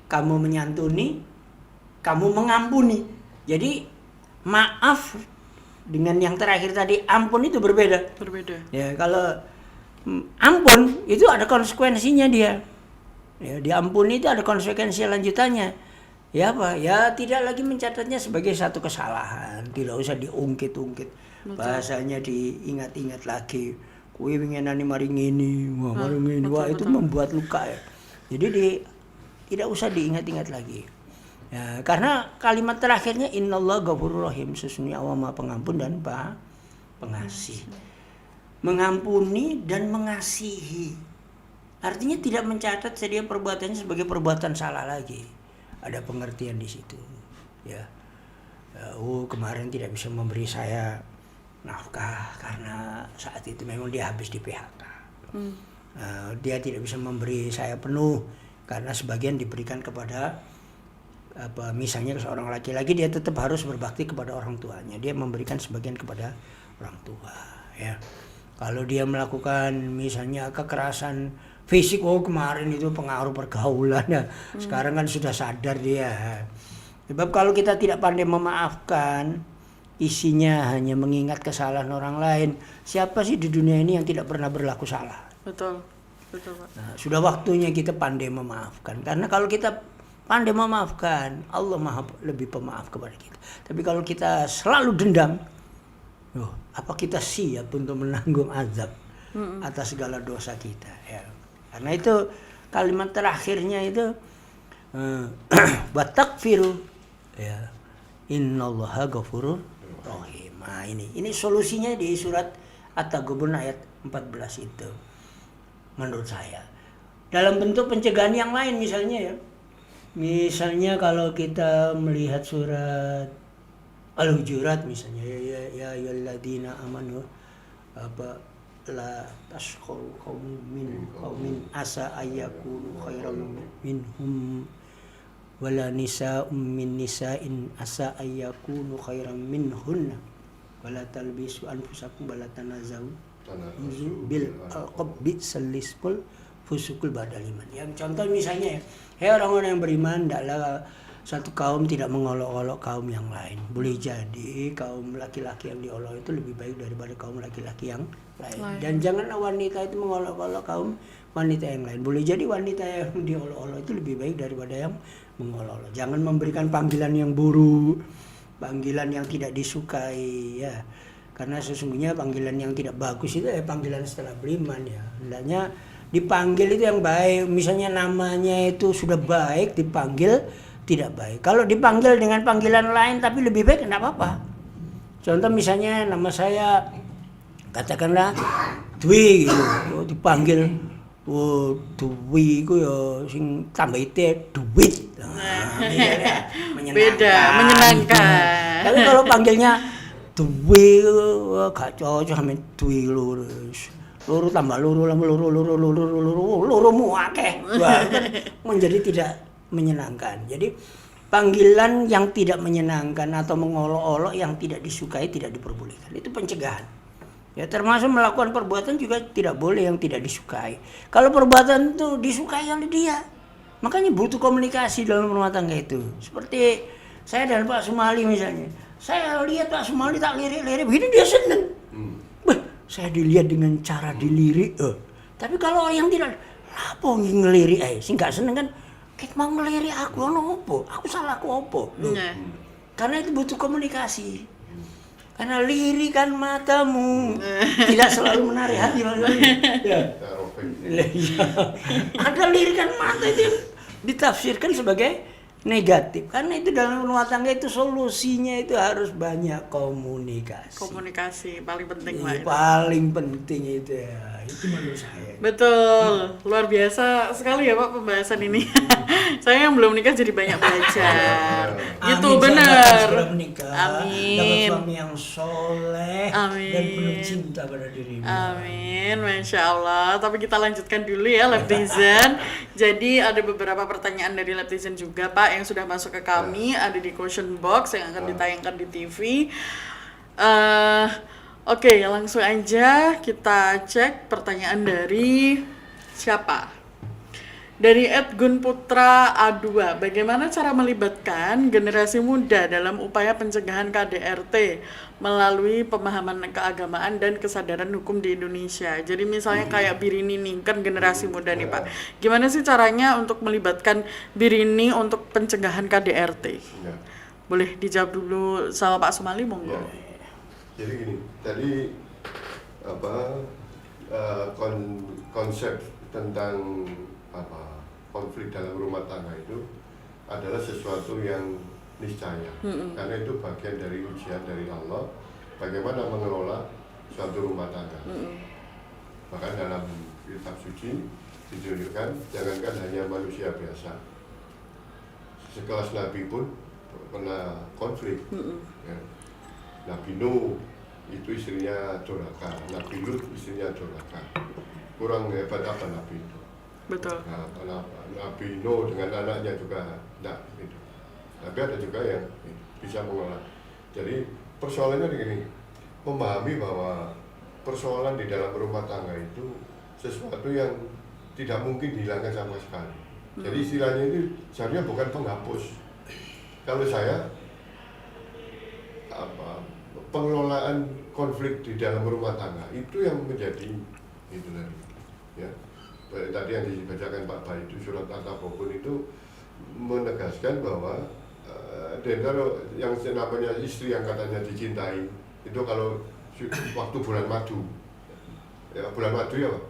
kamu menyantuni, kamu mengampuni. Jadi maaf dengan yang terakhir tadi ampun itu berbeda. Ya, kalau ampun itu ada konsekuensinya dia. Ya, diampuni itu ada konsekuensi lanjutannya. Ya apa? Ya tidak lagi mencatatnya sebagai satu kesalahan, tidak usah diungkit-ungkit. Bahasanya diingat-ingat lagi. Kuwi wingenane mari ngene, wah itu membuat luka ya. Jadi tidak usah diingat-ingat lagi. Ya, karena kalimat terakhirnya innallaha ghafurur rahim, sesungguhnya Allah Maha Pengampun dan Pengasih. Mengampuni dan mengasihi. Artinya tidak mencatat setiap perbuatannya sebagai perbuatan salah lagi. Ada pengertian di situ. Ya. Kemarin tidak bisa memberi saya nafkah karena saat itu memang dia habis di PHK. Dia tidak bisa memberi saya penuh karena sebagian diberikan kepada misalnya seorang laki-laki, dia tetap harus berbakti kepada orang tuanya, dia memberikan sebagian kepada orang tua ya. Kalau dia melakukan misalnya kekerasan fisik, kemarin itu pengaruh pergaulan ya. Sekarang kan sudah sadar dia. Sebab kalau kita tidak pandai memaafkan, isinya hanya mengingat kesalahan orang lain, siapa sih di dunia ini yang tidak pernah berlaku salah? Betul Pak. Nah, sudah waktunya kita pandai memaafkan, karena kalau kita pandai memaafkan, Allah Maha lebih pemaaf kepada kita. Tapi kalau kita selalu dendam, apa kita siap untuk menanggung azab atas segala dosa kita ya. Karena itu kalimat terakhirnya itu watakfiru ya, innallaha ghafurur rahim. Nah, ini solusinya di surat At-Taghabun ayat 14 itu menurut saya. Dalam bentuk pencegahan yang lain misalnya ya. Misalnya kalau kita melihat surat Al-Hujurat misalnya, ya ayyuhalladzina amanu la tashqaru qaumin asa ayyakunu khairan minhum wala nisa'um min nisa'in asa ayyakunu khairan minhunna wala talbisu anfusakum wala tanazaw bil alqab salisqul fusukul badal iman. Yang contoh misalnya ya, orang-orang yang beriman, tidaklah satu kaum tidak mengolok-olok kaum yang lain. Boleh jadi kaum laki-laki yang diolok itu lebih baik daripada kaum laki-laki yang lain. Dan janganlah wanita itu mengolok-olok kaum wanita yang lain. Boleh jadi wanita yang diolok-olok itu lebih baik daripada yang mengolok-olok. Jangan memberikan panggilan yang buruk, panggilan yang tidak disukai ya. Karena sesungguhnya panggilan yang tidak bagus itu panggilan setelah beriman ya. Hendaknya dipanggil itu yang baik. Misalnya namanya itu sudah baik, dipanggil tidak baik. Kalau dipanggil dengan panggilan lain tapi lebih baik, enggak apa-apa. Contoh misalnya nama saya katakanlah Dwi gitu. Dipanggil Dwi itu ya sing tambah itu duit. Menyenangkan. Tapi kalau panggilnya Dwi gak cocok sama Dwi lurus. Luru tambah luru muakeh. Menjadi tidak menyenangkan. Jadi panggilan yang tidak menyenangkan atau mengolok-olok yang tidak disukai tidak diperbolehkan. Itu pencegahan. Ya, termasuk melakukan perbuatan juga tidak boleh yang tidak disukai. Kalau perbuatan itu disukai oleh dia, makanya butuh komunikasi dalam rumah tangga itu. Seperti saya dan Pak Sumali misalnya. Saya lihat Pak Sumali tak lirik-lirik begini, dia seneng. Saya dilihat dengan cara dilirik. Tapi kalau yang tidak, apa ngelirik sih nggak seneng kan? Kita mau ngelirik aku, opo? Aku salah aku opo? Karena itu butuh komunikasi. Karena lirikan matamu tidak selalu menarik hati. Ya. Ada lirikan mata itu ditafsirkan sebagai negatif. Karena itu dalam rumah tangga itu solusinya itu harus banyak komunikasi. Komunikasi paling penting lah. Paling penting itu ya. Itu menurut saya. Betul, luar biasa sekali ya Pak pembahasan ini. Saya yang belum nikah jadi banyak belajar. Gitu Amin, saya bener. akan segera menikah, dapat Amin. suami yang soleh Amin. dan penuh cinta pada dirimu. Amin, Masya Allah. Tapi kita lanjutkan dulu ya Laptizen. Jadi ada beberapa pertanyaan dari Laptizen juga Pak yang sudah masuk ke kami, ada di question box yang akan ditayangkan di TV. Oke, langsung aja kita cek pertanyaan dari siapa? Dari @gunputra A2, bagaimana cara melibatkan generasi muda dalam upaya pencegahan KDRT melalui pemahaman keagamaan dan kesadaran hukum di Indonesia? Jadi misalnya kayak Birini nih, kan generasi muda nih Pak. Gimana sih caranya untuk melibatkan Birini untuk pencegahan KDRT? Ya. Boleh dijawab dulu sama Pak Sumali, monggo. Ya. Jadi gini, tadi konsep tentang konflik dalam rumah tangga itu adalah sesuatu yang niscaya, karena itu bagian dari ujian dari Allah bagaimana mengelola suatu rumah tangga. Bahkan dalam kitab suci ditunjukkan jangankan hanya manusia biasa, sekelas Nabi pun pernah konflik. Ya. Nabi Nuh itu istrinya durhaka, Nabi Lut istrinya durhaka. Kurang hebat apa Nabi itu? Betul. Nah, Nabi Nuh dengan anaknya juga enggak gitu. Tapi ada juga yang bisa mengolah. Jadi persoalannya begini, memahami bahwa persoalan di dalam rumah tangga itu sesuatu yang tidak mungkin dihilangkan sama sekali. Jadi istilahnya itu seharusnya bukan penghapus. Kalau saya pengelolaan konflik di dalam rumah tangga itu yang menjadi itu tadi, ya. Tadi yang dibacakan Pak Bay itu surat At-Taghabun itu menegaskan bahwa dan kalau yang namanya istri yang katanya dicintai itu kalau waktu bulan madu, ya bulan madu ya Pak.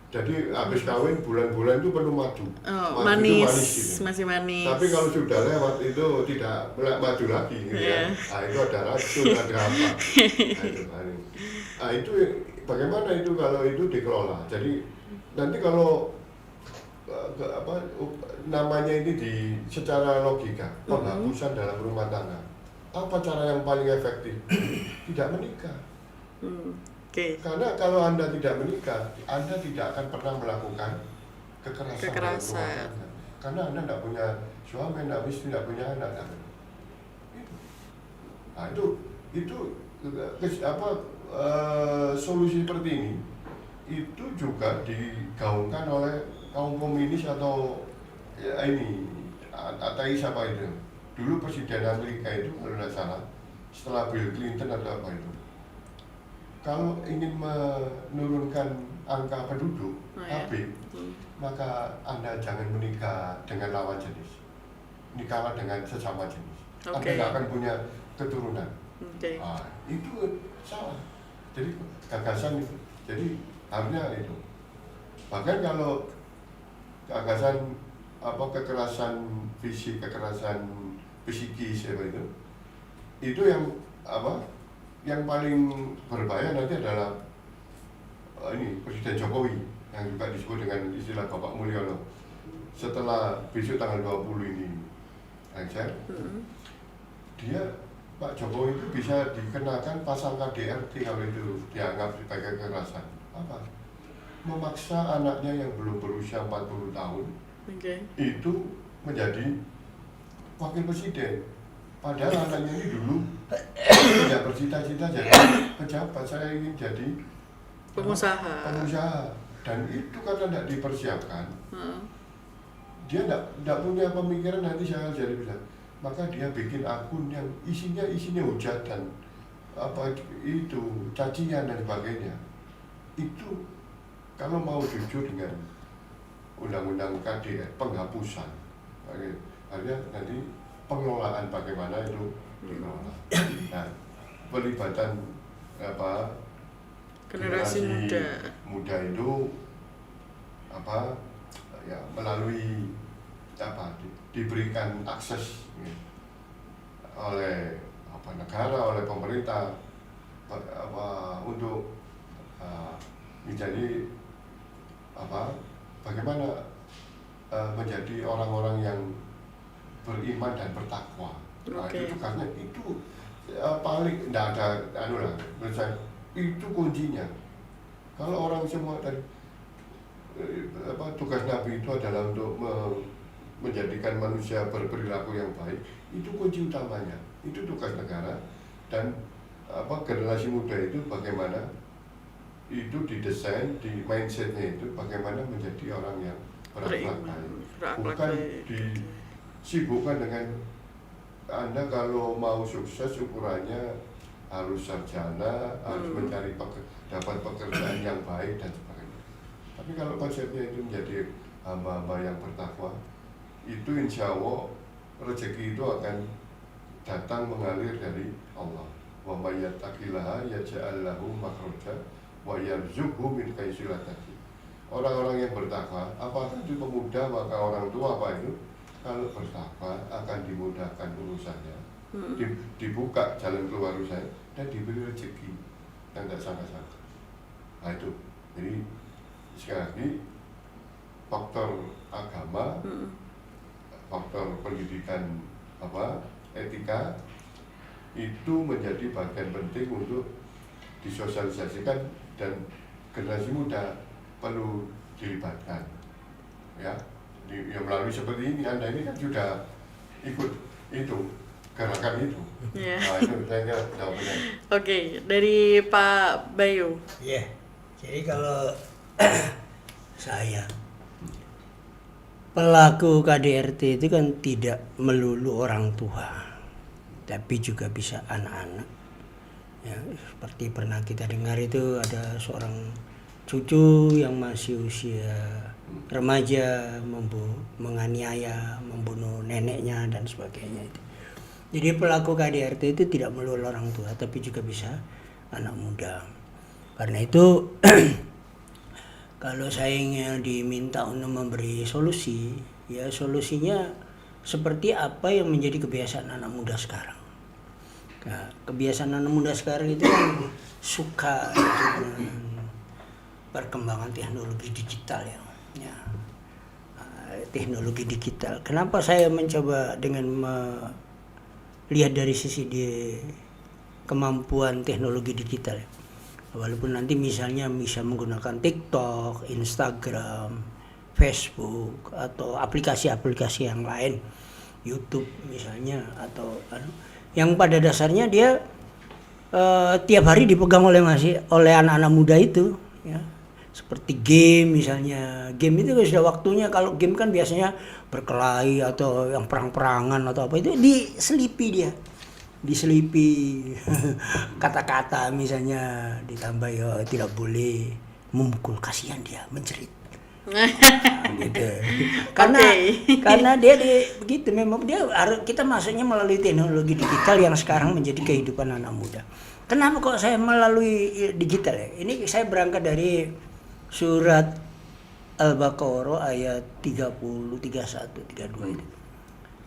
Jadi habis kawin bulan-bulan itu penuh madu. Oh, madu manis, itu manis gitu. masih manis. Tapi kalau sudah lewat itu tidak madu lagi gitu ya. Nah, itu ada racun, ada apa. Nah, itu bagaimana itu kalau itu dikelola. Jadi nanti kalau namanya ini secara logika penghapusan dalam rumah tangga, apa cara yang paling efektif? Tidak menikah. Okay. Karena kalau Anda tidak menikah, Anda tidak akan pernah melakukan kekerasan. dalam rumah tangga. Karena Anda tidak punya suami, tidak istri, tidak punya anak. Nah itu solusi seperti ini itu juga digaungkan oleh kaum komunis atau ya ini ateis apa itu. Dulu Presiden Amerika itu kalau tidak salah setelah Bill Clinton atau apa itu, kalau ingin menurunkan angka penduduk KB, maka Anda jangan menikah dengan lawan jenis, nikahlah dengan sesama jenis. Anda tidak akan punya keturunan. Nah, itu salah. Jadi gagasan itu, jadi harusnya itu. Bahkan kalau gagasan kekerasan fisik, kekerasan psikis itu yang yang paling berbahaya nanti adalah ini Presiden Jokowi yang juga disebut dengan istilah Bapak Mulyono. Setelah besok tanggal 20 ini lengser, dia Pak Jokowi itu bisa dikenakan pasal KDRT kalau itu dianggap sebagai kekerasan. Apa? Memaksa anaknya yang belum berusia 40 tahun itu menjadi wakil presiden. Padahal anaknya ini dulu tidak bercita-cita jadi pejabat, saya ingin jadi pengusaha. Dan itu karena tidak dipersiapkan, dia tidak punya pemikiran nanti saya jadi bisa. Maka dia bikin akun yang isinya hujatan, itu cacian dan sebagainya. Itu kalau mau jujur dengan undang-undang KDRT penghapusan, artinya nanti pengelolaan bagaimana itu dikelola. Nah, pelibatan generasi muda itu melalui diberikan akses oleh negara, oleh pemerintah untuk menjadi bagaimana menjadi orang-orang yang beriman dan bertakwa. Nah, itu karena itu paling tidak ada menurut saya itu kuncinya. Kalau orang semua tadi tugas Nabi itu adalah untuk menjadikan manusia berperilaku yang baik, itu kunci utamanya. Itu tugas negara dan generasi muda itu bagaimana itu didesain di mindsetnya itu bagaimana menjadi orang yang berakhlak baik, bukan disibukkan dengan Anda kalau mau sukses ukurannya harus sarjana, harus mencari dapat pekerjaan yang baik dan sebagainya. Tapi kalau konsepnya itu menjadi hamba-hamba yang bertakwa, itu insya Allah rezeki itu akan datang mengalir dari Allah. Wa may yattaqillaha yaj'al lahu makhraja wa yarzuqhu min haitsu la yahtasib. Orang-orang yang bertakwa, apakah itu pemuda maka orang tua apa itu? Kalau bertakwa akan dimudahkan urusannya, dibuka jalan keluar urusannya dan diberi rezeki yang tidak sangka-sangka. Nah itu, jadi sekali lagi faktor agama, faktor pendidikan etika itu menjadi bagian penting untuk disosialisasikan dan generasi muda perlu dilibatkan, ya. Melalui seperti ini, Anda ini kan sudah ikut itu gerakan itu. Nah itu saya kira jawabannya. Oke, dari Pak Bayu. Jadi kalau saya pelaku KDRT itu kan tidak melulu orang tua, tapi juga bisa anak-anak. Ya, seperti pernah kita dengar itu ada seorang cucu yang masih usia remaja menganiaya, membunuh neneknya dan sebagainya itu. Jadi pelaku KDRT itu tidak melulu orang tua, tapi juga bisa anak muda. Karena itu kalau saya ingin diminta untuk memberi solusi, ya solusinya seperti apa yang menjadi kebiasaan anak muda sekarang. Nah, kebiasaan anak muda sekarang itu kan suka dengan perkembangan teknologi digital ya. Teknologi digital. Kenapa saya mencoba dengan melihat dari sisi kemampuan teknologi digital ya? Walaupun nanti misalnya bisa menggunakan TikTok, Instagram, Facebook atau aplikasi-aplikasi yang lain, YouTube misalnya, atau yang pada dasarnya dia tiap hari dipegang oleh anak-anak muda itu ya. Seperti game misalnya, game itu sudah waktunya. Kalau game kan biasanya berkelahi atau yang perang-perangan atau apa, itu diselipi kata-kata misalnya, ditambah ya tidak boleh memukul, kasihan dia menjerit. Gitu. Karena dia begitu, memang kita masuknya melalui teknologi digital yang sekarang menjadi kehidupan anak muda. Kenapa kok saya melalui digital ya? Ini saya berangkat dari surat Al-Baqarah ayat 30, 31, 32 itu.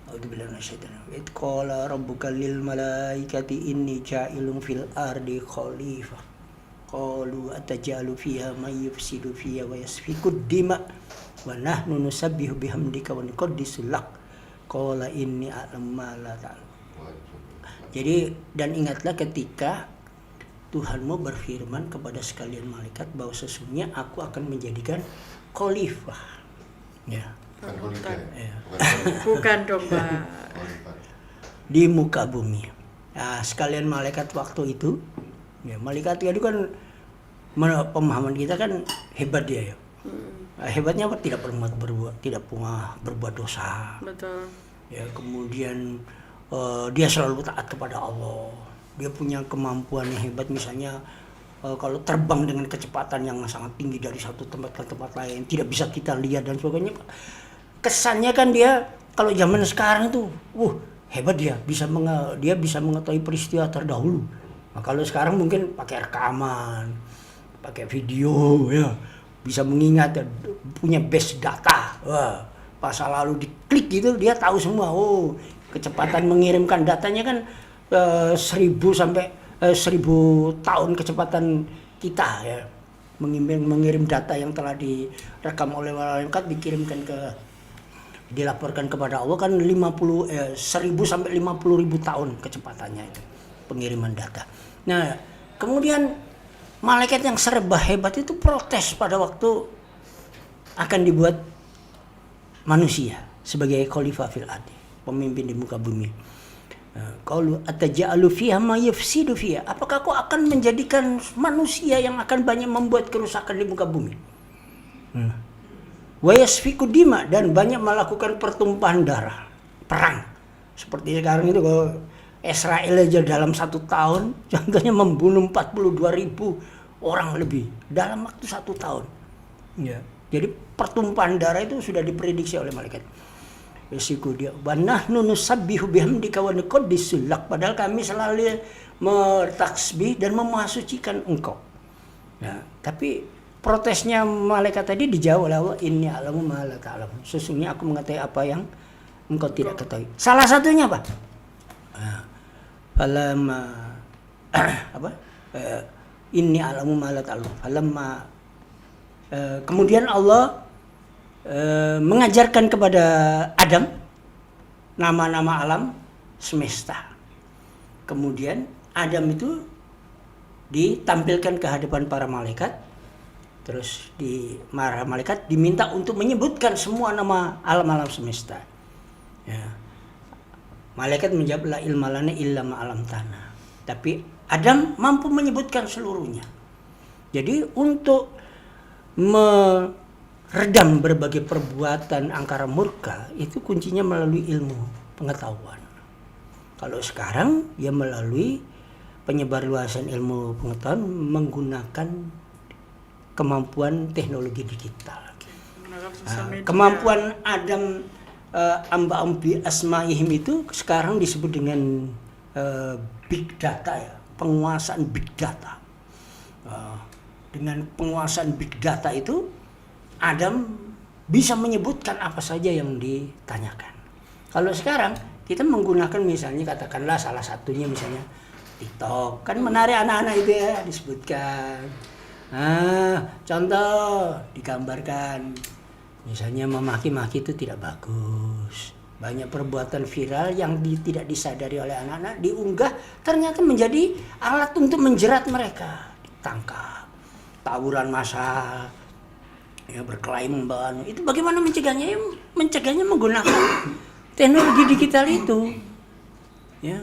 A'udzubillahi minasyaitonir rajim. Qala rabbuka lil malaikati inni ja'ilun fil ardi khalifah. Qalu atajalu fiha may yufsidu fiha wa yasfikud dima wa nahnu nusabbihu bihamdika wa nuqaddisu lak. Qala inni a'lamu ma la ta'lamun. Jadi, dan ingatlah ketika Tuhanmu berfirman kepada sekalian malaikat bahwa sesungguhnya aku akan menjadikan khalifah. Ya. Bukan dong, Pak. Di muka bumi. Nah, sekalian malaikat waktu itu, ya, malaikat itu kan pemahaman kita kan hebat dia ya. Hebatnya apa? Tidak pernah berbuat dosa. Betul. Ya, kemudian dia selalu taat kepada Allah. Dia punya kemampuan yang hebat, misalnya kalau terbang dengan kecepatan yang sangat tinggi dari satu tempat ke tempat lain, tidak bisa kita lihat dan sebagainya. Kesannya kan dia kalau zaman sekarang itu, hebat dia bisa mengetahui peristiwa terdahulu. Nah, kalau sekarang mungkin pakai rekaman, pakai video, ya bisa mengingat, punya base data. Wah, masa lalu diklik gitu dia tahu semua. Kecepatan mengirimkan datanya kan 1000 sampai 1000 tahun kecepatan kita ya, mengirim data yang telah direkam oleh malaikat dikirimkan ke dilaporkan kepada Allah kan 1000 sampai 50.000 tahun kecepatannya itu pengiriman data. Nah, kemudian malaikat yang serba hebat itu protes pada waktu akan dibuat manusia sebagai khalifah fil ardi, pemimpin di muka bumi. Qalu ataj'alu fiha ma yufsidu fiha. Apakah kau akan menjadikan manusia yang akan banyak membuat kerusakan di muka bumi? Wa yasfiku dima, dan banyak melakukan pertumpahan darah, perang. Seperti sekarang itu kalau Israel aja dalam 1 tahun contohnya membunuh 42.000 orang lebih dalam waktu 1 tahun. Ya. Jadi pertumpahan darah itu sudah diprediksi oleh malaikat. Yasiku dia wa nahnu nusabbihu bihamdika wa nuqaddisu lak, padahal kami selalu bertasbih dan memasucikan engkau. Ya, tapi protesnya malaikat tadi dijawab oleh Allah, inni a'lamu ma la ta'lamun. Sesungguhnya aku mengetahui apa yang engkau tidak ketahui. Salah satunya apa? Falamma inni a'lamu ma la ta'lamun. Falamma kemudian Allah mengajarkan kepada Adam nama-nama alam semesta. Kemudian Adam itu ditampilkan ke hadapan para malaikat. Terus para malaikat diminta untuk menyebutkan semua nama alam-alam semesta. Ya. Malaikat menjawab la ilma lana illa ma 'allamtana. Tapi Adam mampu menyebutkan seluruhnya. Jadi untuk meredam berbagai perbuatan angkara murka itu kuncinya melalui ilmu pengetahuan. Kalau sekarang ya melalui penyebarluasan ilmu pengetahuan menggunakan kemampuan teknologi digital. Kemampuan Adam ambi asma'ihim itu sekarang disebut dengan big data, ya, penguasaan big data. Dengan penguasaan big data itu Adam bisa menyebutkan apa saja yang ditanyakan. Kalau sekarang kita menggunakan misalnya katakanlah salah satunya misalnya TikTok, kan menarik anak-anak itu ya disebutkan. Contoh digambarkan misalnya memaki-maki itu tidak bagus. Banyak perbuatan viral yang tidak disadari oleh anak-anak diunggah ternyata menjadi alat untuk menjerat mereka, ditangkap, tawuran massal, ya berkelahi membawa. Itu bagaimana mencegahnya? Mencegahnya menggunakan teknologi digital itu. Ya.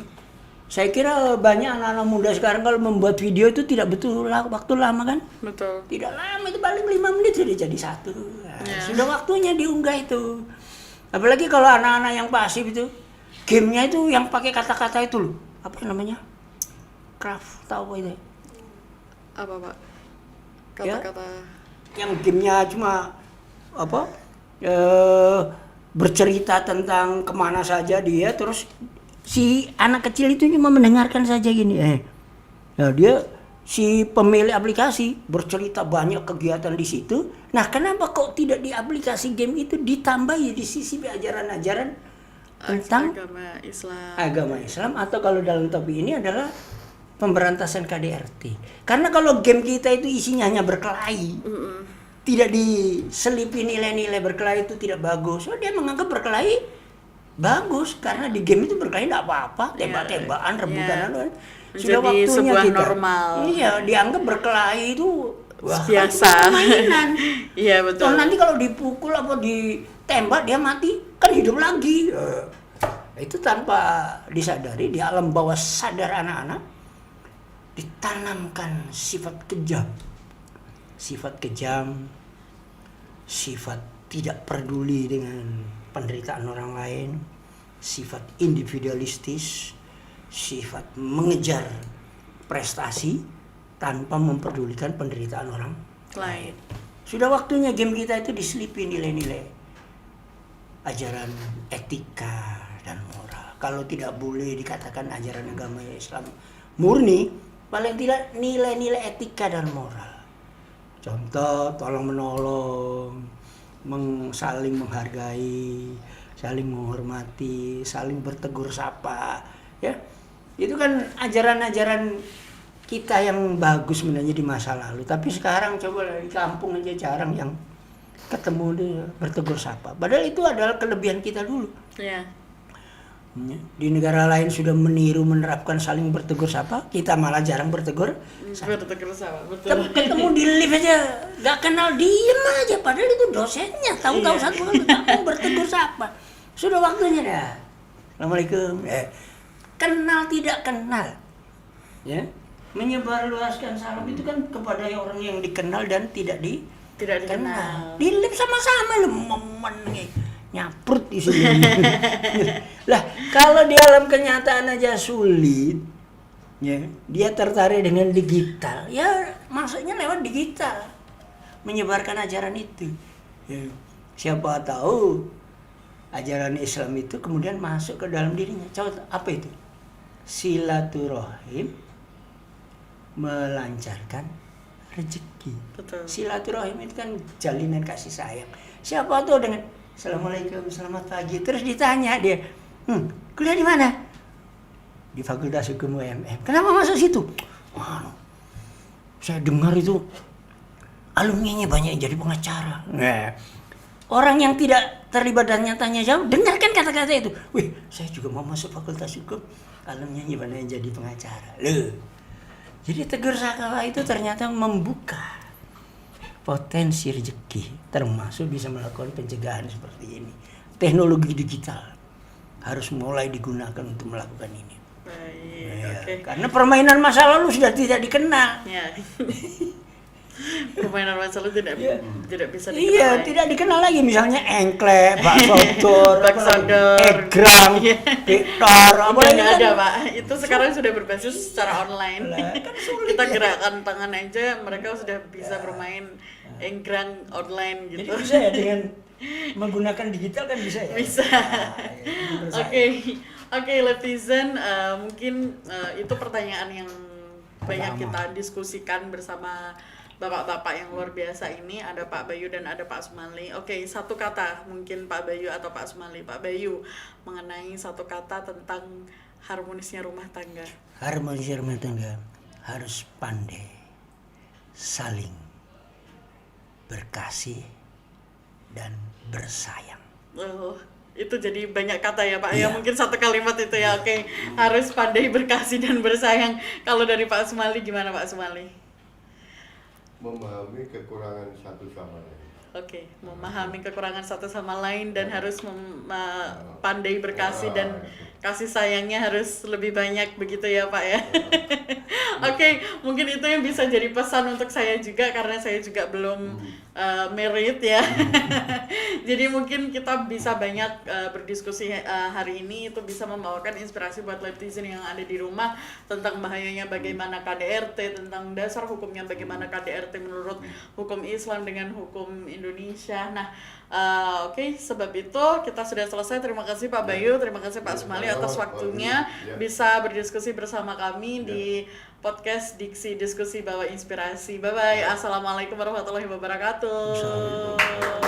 Saya kira banyak anak-anak muda sekarang kalau membuat video itu tidak betul waktu lama kan? Betul. Tidak lama, itu paling 5 menit sudah jadi satu. Nah, sudah waktunya diunggah itu. Apalagi kalau anak-anak yang pasif itu, gamenya itu yang pakai kata-kata itu loh. Apa namanya? Craft, tahu apa itu? Apa Pak? Kata-kata. Ya, yang gamenya cuma apa? Bercerita tentang kemana saja dia, terus si anak kecil itu cuma mendengarkan saja gini. Nah, dia si pemilik aplikasi bercerita banyak kegiatan di situ. Nah, kenapa kok tidak di aplikasi game itu ditambahi di sisi ajaran-ajaran tentang agama Islam atau kalau dalam topik ini adalah pemberantasan KDRT. Karena kalau game kita itu isinya hanya berkelahi. Tidak diselipi nilai-nilai berkelahi itu tidak bagus. So, dia menganggap berkelahi bagus karena di game itu berkelahi tidak apa-apa, tembak-tembakan, rebutan, sudah waktunya sebuah kita normal. Iya, dianggap berkelahi itu biasa. Mainan. Iya betul. Nanti kalau dipukul apa ditembak dia mati, kan hidup lagi. Itu tanpa disadari di alam bawah sadar anak-anak ditanamkan sifat kejam, sifat tidak peduli dengan penderitaan orang lain, sifat individualistis, sifat mengejar prestasi tanpa memperdulikan penderitaan orang lain. Sudah waktunya game kita itu diselipi nilai-nilai ajaran etika dan moral. Kalau tidak boleh dikatakan ajaran agama Islam murni, paling tidak nilai-nilai etika dan moral. Contoh tolong menolong, saling menghargai, saling menghormati, saling bertegur sapa, ya. Itu kan ajaran-ajaran kita yang bagus sebenarnya di masa lalu. Tapi sekarang coba di kampung aja jarang yang ketemu dia bertegur sapa. Padahal itu adalah kelebihan kita dulu. Ya. Di negara lain sudah meniru menerapkan saling bertegur sapa, kita malah jarang bertegur Bertegur sapa, betul. ketemu di lift aja gak kenal, diem aja, padahal itu dosennya tahu-tahu Iya. satu kamu bertegur sapa. Sudah waktunya dah. Assalamualaikum. Kenal tidak kenal, ya, menyebarluaskan salam itu kan kepada orang yang dikenal dan tidak Tidak dikenal. di lift sama-sama lu nyaprut di sini. Lah, kalau di alam kenyataan aja sulit, ya, dia tertarik dengan digital, ya maksudnya lewat digital menyebarkan ajaran itu. Ya, siapa tahu ajaran Islam itu kemudian masuk ke dalam dirinya. Coba apa itu? Silaturahim melancarkan rezeki. Betul. Silaturahim itu kan jalinan kasih sayang. Siapa tahu dengan Assalamualaikum, selamat pagi, terus ditanya dia, kuliah di mana? Di Fakultas Hukum UMM. Kenapa masuk situ? Wah, saya dengar itu alumninya banyak yang jadi pengacara. Nah, orang yang tidak terlibat dan tanya jawab, dengarkan kata-kata itu. Wih, saya juga mau masuk Fakultas Hukum, alumninya banyak yang jadi pengacara. Loh. Jadi tegur sapa itu ternyata membuka potensi rezeki, termasuk bisa melakukan pencegahan seperti ini. Teknologi digital harus mulai digunakan untuk melakukan ini. Baik, Ya, oke. karena permainan masa lalu sudah tidak dikenal. Ya. Permainan masa lalu tidak bisa dikenal. Iya, tidak dikenal lagi, misalnya engklek, baksodor, Baksodor. egrang, Victor, apa Udah lagi nggak kan? ada, Pak. Itu sekarang sudah berbasis secara online. Lah, kan sulit Kita ya. gerakkan tangan aja, mereka sudah bisa bermain enggrang online Jadi gitu. bisa ya dengan menggunakan digital kan bisa ya? Bisa. Nah, ya, menurut saya. Oke, netizen, mungkin itu pertanyaan yang banyak Pertama. kita diskusikan bersama bapak-bapak yang luar biasa ini. Ada Pak Bayu dan ada Pak Sumali. Oke, satu kata mungkin Pak Bayu atau Pak Sumali. Pak Bayu, mengenai satu kata tentang harmonisnya rumah tangga. Harmonis rumah tangga harus pandai saling berkasih dan bersayang. Oh, itu jadi banyak kata ya Pak. Ya Iya. mungkin satu kalimat itu ya. Oke, harus pandai berkasih dan bersayang. Kalau dari Pak Sumali gimana Pak Sumali? Memahami kekurangan satu sama lain. Oke, memahami kekurangan satu sama lain dan harus pandai berkasih dan kasih sayangnya harus lebih banyak begitu ya Pak ya. Oke, mungkin itu yang bisa jadi pesan untuk saya juga karena saya juga belum married ya. Jadi mungkin kita bisa banyak berdiskusi hari ini, itu bisa membawakan inspirasi buat netizen yang ada di rumah tentang bahayanya bagaimana KDRT, tentang dasar hukumnya bagaimana KDRT menurut hukum Islam dengan hukum Indonesia. Nah, oke, sebab itu kita sudah selesai. Terima kasih Pak Bayu, terima kasih Pak Sumali atas waktunya bisa berdiskusi bersama kami di podcast Diksi Diskusi Bawa Inspirasi. Bye bye. Assalamualaikum warahmatullahi wabarakatuh.